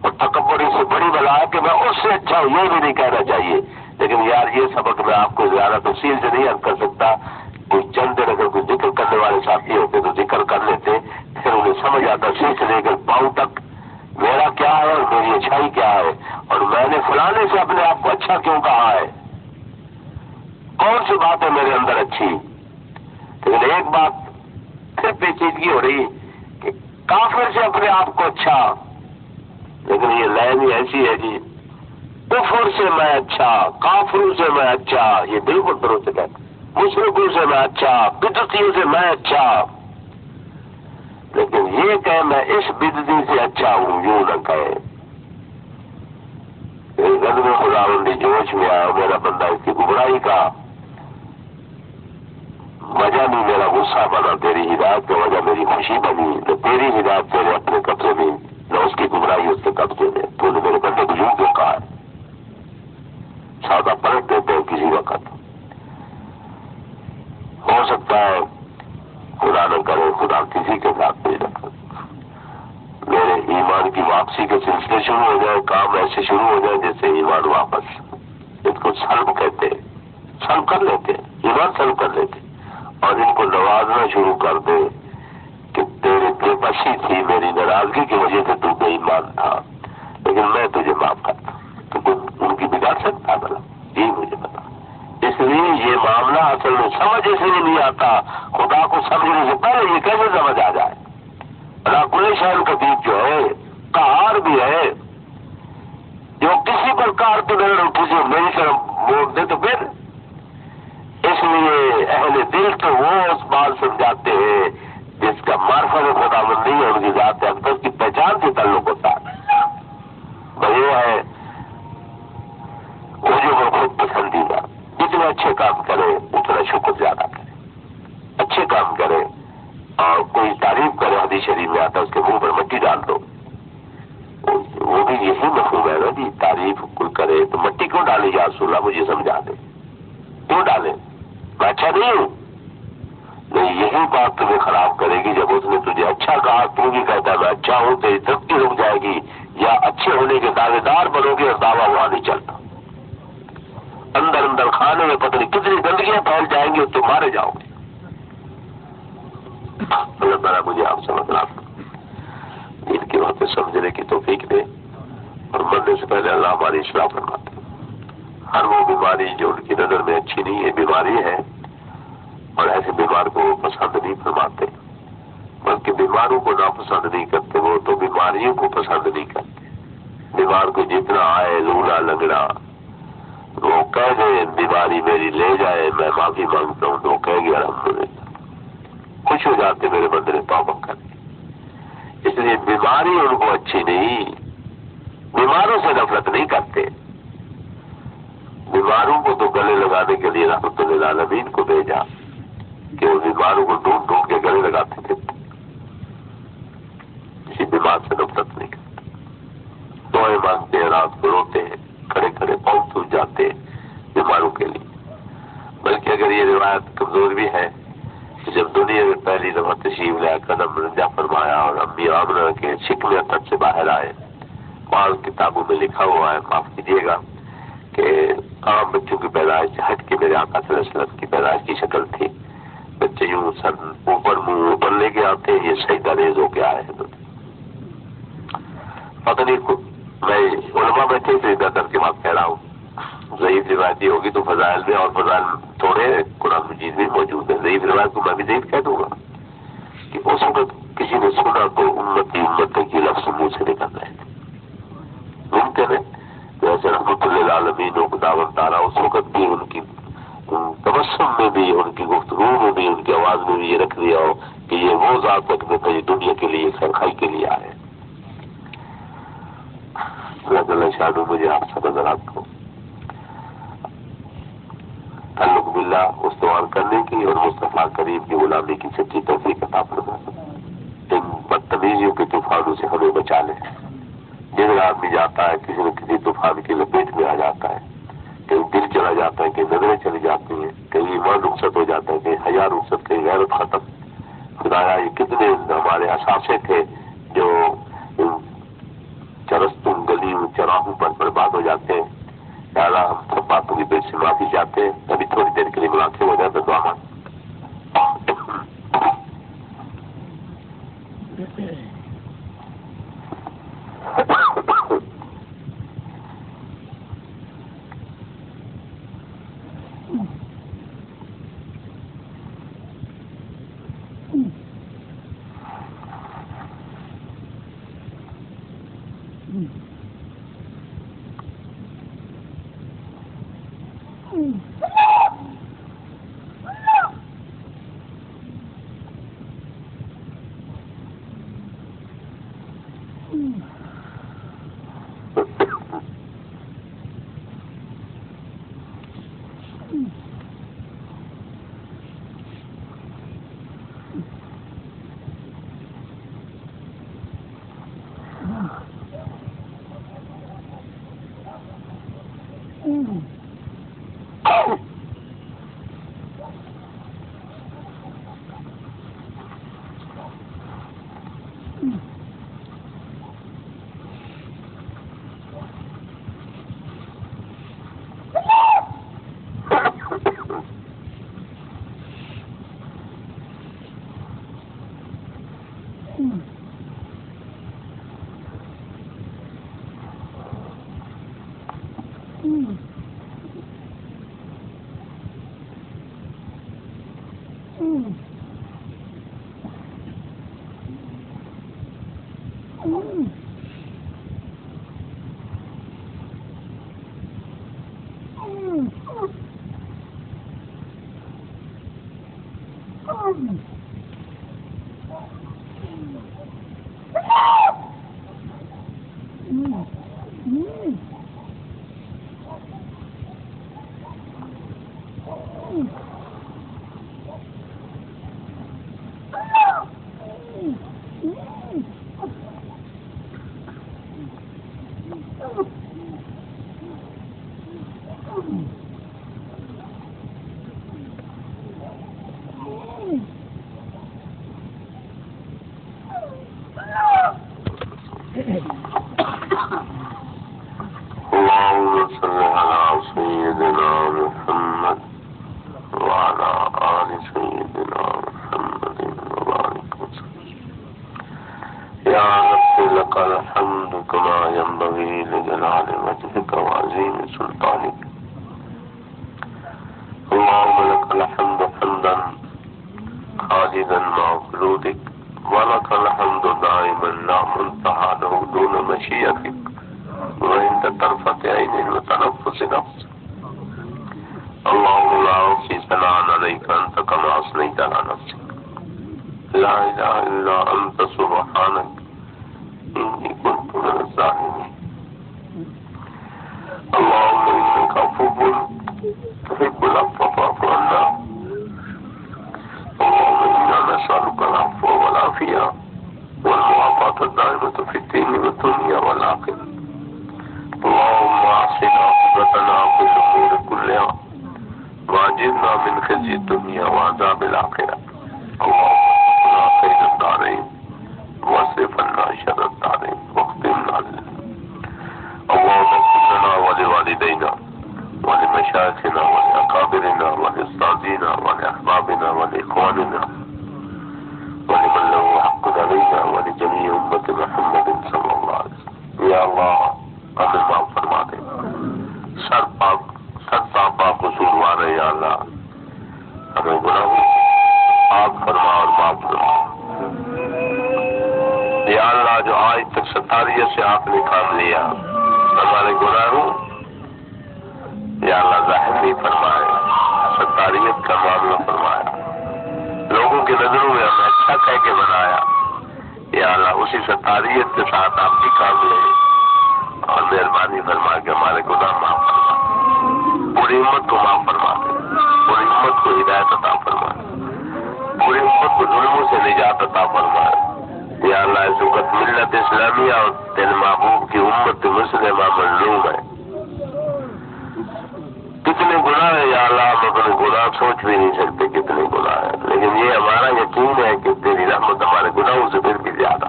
Speaker 1: اور تکبر اس سے بڑی بلا ہے کہ میں اس سے اچھا ہوں، یہ بھی نہیں کہنا چاہیے۔ لیکن یار یہ سبق میں آپ کو زیادہ تفصیل سے نہیں عرض کر سکتا، کوئی چند دن اگر کوئی ذکر کرنے والے ساتھی ہوتے تو ذکر کر لیتے، پھر انہیں سمجھ آتا سر سے لے کر پاؤں تک میرا کیا ہے اور میری اچھائی کیا ہے، اور میں نے فلانے سے اپنے آپ کو اچھا کیوں کہا ہے، کون سی بات ہے میرے اندر اچھی۔ لیکن ایک بات پھر پیچیدگی ہو رہی کہ کافر سے اپنے آپ کو اچھا، لیکن یہ لائن ہی ایسی ہے جی، کفر سے میں اچھا، کافروں سے میں اچھا، یہ بالکل درست ہے، مشرکوں سے میں اچھا، بدعتیوں سے میں اچھا، لیکن یہ کہ میں اس بدعتی سے اچھا ہوں یوں نہ کہے۔ غضب خداوندی جوش میں آیا، میرا بندہ اس کی گمراہی کا وجہ نہیں میرا غصہ بنا، تیری ہدایت کی وجہ میری خوشی بنی، تو تیری ہدایت تیرے اپنے قبضے میں، نہ اس کی گمراہی اس کے قبضے میں۔ تو نے میرے بندے کو یوں کیوں کہا ہے؟ سادہ پلٹ دیتے ہیں کسی وقت، ہو سکتا ہے خدا نہ کرے خدا کسی کے ساتھ نہیں رکھا، میرے ایمان کی واپسی کے سلسلے شروع ہو جائے، کام ایسے شروع ہو جائے جیسے ایمان واپس، اس کو سلب کہتے ہیں، سلب کر لیتے، ایمان سلب کر لیتے، اور ان کو نوازنا شروع کر دے کہ تیرے بے بسی تھی، میری ناراضگی کی وجہ سے تو بے ایمان تھا، لیکن میں تجھے معاف کرتا، تو کوئی ان کی بگاڑ سکتا بلا؟ یہ مجھے بتا۔ اس لیے یہ معاملہ اصل میں سمجھ اس لیے نہیں آتا، خدا کو سمجھنے سے پہلے یہ کیسے سمجھ آ جائے؟ کل شہر کا بیچ جو ہے کار بھی ہے، جو کسی پر کار تو نہیں کسی میری طرف موڑ دے تو پھر، اس لیے اہل دل تو وہ اس بات سمجھاتے ہیں جس کا معرفت خدا مندی ہے، ان کی ذات اقدس کی پہچان سے تعلق ہوتا ہے۔ یہ ہے وہ جو وہ خود پسندیدہ، جتنے اچھے کام کرے اتنا شکر زیادہ کرے، اچھے کام کرے اور کوئی تعریف کرے، حدیث شریف میں آتا ہے اس کے منہ پر مٹی ڈال دو، وہ بھی یہی مفہوم ہے نا جی، تعریف کوئی کرے تو مٹی کیوں ڈالے یا رسول اللہ مجھے سمجھا دے، کیوں ڈالے؟ میں اچھا نہیں ہوں، نہیں، یہی بات تمہیں خراب کرے گی جب اس نے تجھے اچھا کہا، تو بھی کہتا ہے میں اچھا ہوں، تیری ترقی رک جائے گی، یا اچھے ہونے کے دعوے دار بنو گے اور دعویٰ وہاں نہیں چلتا، اندر اندر کھانے میں پتہ نہیں کتنی گندگیاں پھیل جائیں گی اور تم مارے جاؤ گے۔ اللہ تعالیٰ مجھے آپ سمجھنا ان کی باتیں سمجھنے کی توفیق دے، اور مرنے سے پہلے اللہ ہماری اصلاح فرماتے۔ ہر وہ بیماری جو ان کی نظر میں اچھی نہیں ہے بیماری ہے، اور ایسے بیمار کو وہ پسند نہیں فرماتے، بلکہ بیماروں کو ناپسند نہیں کرتے، وہ تو بیماریوں کو پسند نہیں کرتے۔ بیمار کو جتنا آئے لولا لنگڑا، وہ کہہ دے بیماری میری لے جائے میں معافی مانگتا ہوں، تو وہ کہے گی الحمدللہ، خوش ہو جاتے میرے بندے نے توبہ کر دی۔ اس لیے بیماری ان کو اچھی نہیں، بیماروں سے نفرت نہیں کرتے، بیماروں کو تو گلے لگانے کے لیے رحمت للعالمین کو بھیجا کہ وہ بیماروں کو ڈھونڈ ڈھونڈ کے گلے لگاتے تھے، کسی بیمار سے نفرت نہیں کرتے، دعائیں مانگتے ہیں، رات کو روتے ہیں، کھڑے کھڑے پاؤں ٹوٹ جاتے ہیں بیماروں کے لیے۔ بلکہ اگر یہ روایت کمزور بھی ہے، جب دنیا میں پہلی دفعہ تشریف لیا، قدم رنجا فرمایا اور امی آمنہ کے شکم تب سے باہر آئے، بعض کتابوں میں لکھا ہوا ہے، معاف کیجیے گا، کہ عام بچوں کی پیدائش سے ہٹ کے میرے آقا صلی اللہ علیہ وسلم کی پیدائش کی شکل تھی. بچے یوں سر اوپر منہ اوپر لے کے آتے ہیں، یہ سجدہ ریز ہو کے آئے ہیں. پتہ نہیں میں علماء بیٹھے سجدہ کر کے بات کہہ رہا ہوں. ضعیف روایتی ہوگی تو فضائل میں، اور فضائل تھوڑے قرآن مجید میں موجود ہے. ضعیف روایت کو میں بھی ضعیف کہہ دوں گا کہ اس وقت کسی نے سنا تو امت کی لفظ منہ سے نکل رہے تھے. ممکن ہے جیسے رحمۃ للعالمین و دعوت دارا اس وقت بھی ان کی تبسم میں بھی، ان کی گفتگو میں بھی، ان کی آواز میں بھی یہ رکھ دیا ہو کہ یہ وہ ذات رکھنے تھا یہ دنیا کے لیے خیر کے لیے آئے. اللہ تعالیٰ شاید مجھے آپ سے نظرات کو تعلق باللہ استوار کرنے کی اور مصطفیٰ کریم کی غلامی کی سچی توفیق عطا فرمائے. ان بدتمیزیوں کے طوفانوں سے ہمیں بچا لے. جدھر آدمی جاتا ہے کسی نہ کسی طوفان کی لپیٹ میں آ جاتا ہے. کہیں دل چلا جاتا ہے، کہیں نظریں چلی جاتی ہیں، کہیں ایمان رخصت ہو جاتا ہے، کہیں حیا رخصت، کہیں غیرت ختم. خدایا یہ کتنے ہمارے اثاثے تھے جو چرستوں گلیوں چراہوں پر برباد ہو جاتے ہیں. اللہ ہم سب باتوں کی پیٹ سے معافی چاہتے ہیں. ابھی تھوڑی دیر کے لیے مناسب ہو جاتا تو آنا. لوالدينا ولمشايخنا ولأكابرنا ولأستاذنا ولأحبابنا ولإخواننا ولمن له حق علينا ولجميع أمة محمد صلی اللہ علیہ وسلم. یا اللہ ہمیں معاف فرما دے. سر پاک قصوروار ہے یا اللہ ہمیں گناہوں معاف فرما اور معاف فرما. یا اللہ جو آج تک ستاریت سے آپ نے کام لیا ہمارے گناہوں یا اللہ ظاہر نہیں فرمائے، ستاریت کا معاملہ فرمایا، لوگوں کی نظروں میں ہمیں اچھا کہہ کے بنایا. یا اللہ اسی ستاریت کے ساتھ آپ بھی کام لے اور مہربانی فرما کے ہمارے گناہ معاف فرما. پوری امت کو معاف فرما دے، پوری امت کو ہدایت عطا فرما، پوری امت کو ظلموں سے نجات عطا فرما. یا اللہ اس وقت ملت اسلامیہ اور تیرے محبوب کی امت مسلمہ مظلوم ہے. کتنے گناہ ہیں یا اللہ ہم اپنے گناہ سوچ بھی نہیں سکتے کتنے گناہ ہیں، لیکن یہ ہمارا یقین ہے کہ تیری رحمت ہمارے گناہوں سے پھر بھی زیادہ.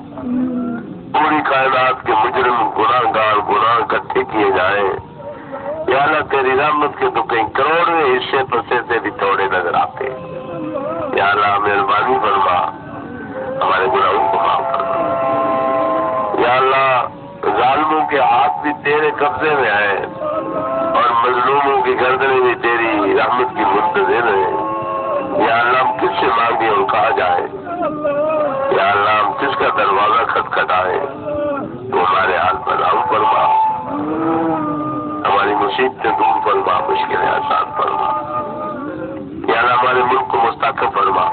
Speaker 1: پوری کائنات کے مجرم گناہ گار گناہ اکٹھے کیے جائیں یا اللہ تیری رحمت کے تو کئی کروڑویں حصے پسے سے بھی توڑے نظر آتے. یا اللہ مہربانی فرما ہمارے گناہوں کو معاف فرما. یا اللہ ظالموں کے ہاتھ بھی تیرے قبضے میں ہیں اور مظلوموں کی گردنیں بھی تیری رحمت کی منتظر ہیں. یا اللہ ہم کس سے مانگے اور کہا جائے. یا اللہ ہم کس کا دروازہ کھٹکھٹائے تو ہمارے حال پر رحم فرما، ہماری مصیبتیں دور فرما، مشکلیں آسان فرما. یا اللہ ہمارے ملک کو مستحکم فرما،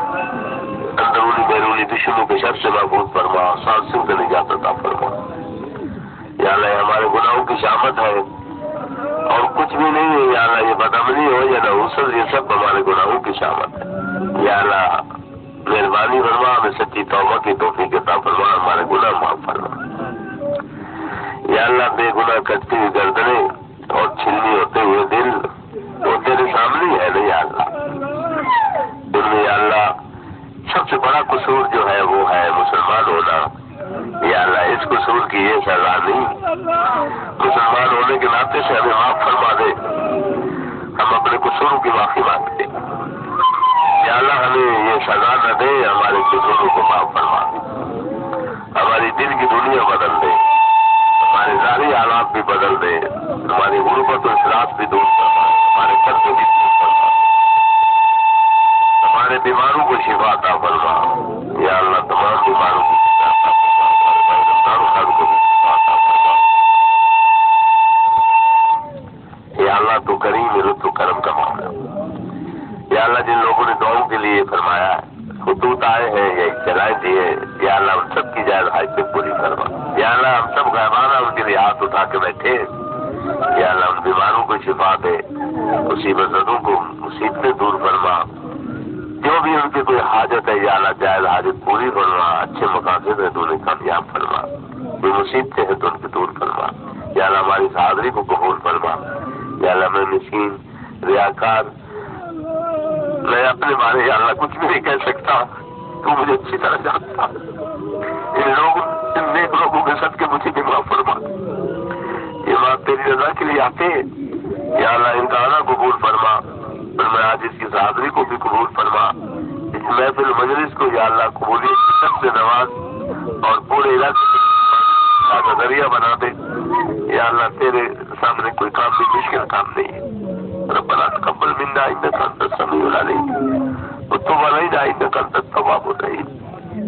Speaker 1: اندرونی بیرونی دشمنوں کے شر سے محفوظ فرما، سازشوں سے نجات عطا فرما. یا اللہ ہمارے گناہوں کی شامت ہے اور کچھ بھی نہیں ہے. یا اللہ یہ بدعملی ہو یا نحوست یہ سب ہمارے گناہوں کی شامت ہے. یا اللہ مہربانی فرما ہمیں سچی توبہ کی توفیق عطا فرما، ہمارے گناہ معاف فرما. یا اللہ بے گناہ کٹتی ہوئی گردنیں اور چھلنی ہوتے ہوئے دل وہ تیرے سامنے ہے نا یا اللہ. ان میں یا اللہ سب سے بڑا قصور جو ہے وہ ہے مسلمان ہونا. یا اللہ اس قصور کی یہ سزا نہیں، مسلمان ہونے کے ناطے سے ہمیں معاف فرما دے، ہم اپنے قصوروں کی معافی مانگتے. یا اللہ ہمیں یہ سزا نہ دے، ہمارے قصوروں کو معاف فرما دے، ہماری دل کی دنیا بدل دے، ہمارے ظاہری حالات بھی بدل دے، ہماری غربت و افلاس بھی دور فرما، ہمارے قرض بھی دور فرما، ہمارے بیماروں کو شفا عطا فرما. یا اللہ تمام بیماروں کو شفا عطا فرما، ہمارے بھائی رمضان خان کو بھی شفا عطا فرما. یا اللہ تو کریم لطف و کرم کا معاملہ. یا اللہ جن لوگوں نے دعاؤں کے لیے فرمایا ہے، خطوط آئے ہیں یا اطلاع دیے، یا اللہ ہم سب کی جائز حاجتیں پوری فرما. یا اللہ ہم سب غائبانہ ان کے لیے ہاتھ اٹھا کے بیٹھے. یا اللہ ان بیماروں کو شفا دے، مصیبت زدوں کو مصیبتیں دور فرما، جو بھی ان کی کوئی حاجت ہے یا اللہ جائز حاجت پوری فرما، اچھے مقاصد ہے تو انہیں کامیاب فرما، کوئی مصیبتیں ہیں تو ان کی دور فرما. یا اللہ ہماری حاضری کو قبول فرما. یا اللہ میں مسکین ریاکار میں اپنے بارے یا اللہ کچھ بھی نہیں کہہ سکتا، تو مجھے اچھی طرح جانتا. ان نیک لوگوں کے صدقے مجھے بھی معاف فرما. یہ بات تیری رضا کے لیے آتے ہیں. یا اللہ ان کا آنا قبول فرما، اور میں آج اس کی حاضری کو بھی قبول فرما. اس محفل مجلس کو یا اللہ قبولیت کی سب سے نواز اور پورے علاقے کا ذریعہ بنا دے. یا اللہ تیرے سامنے کوئی کام بھی مشکل کام نہیں ہے. ربنا تقبل منا انك انت السميع العليم وتب علينا انك انت التواب الرحيم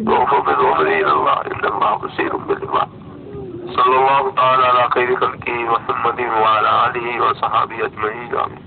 Speaker 1: وغفر بالعمر الى الله ان الله بصير بالعباد. صلى الله تعالى على خير خلقه محمد وعلى اله وصحبه اجمعين. آمين.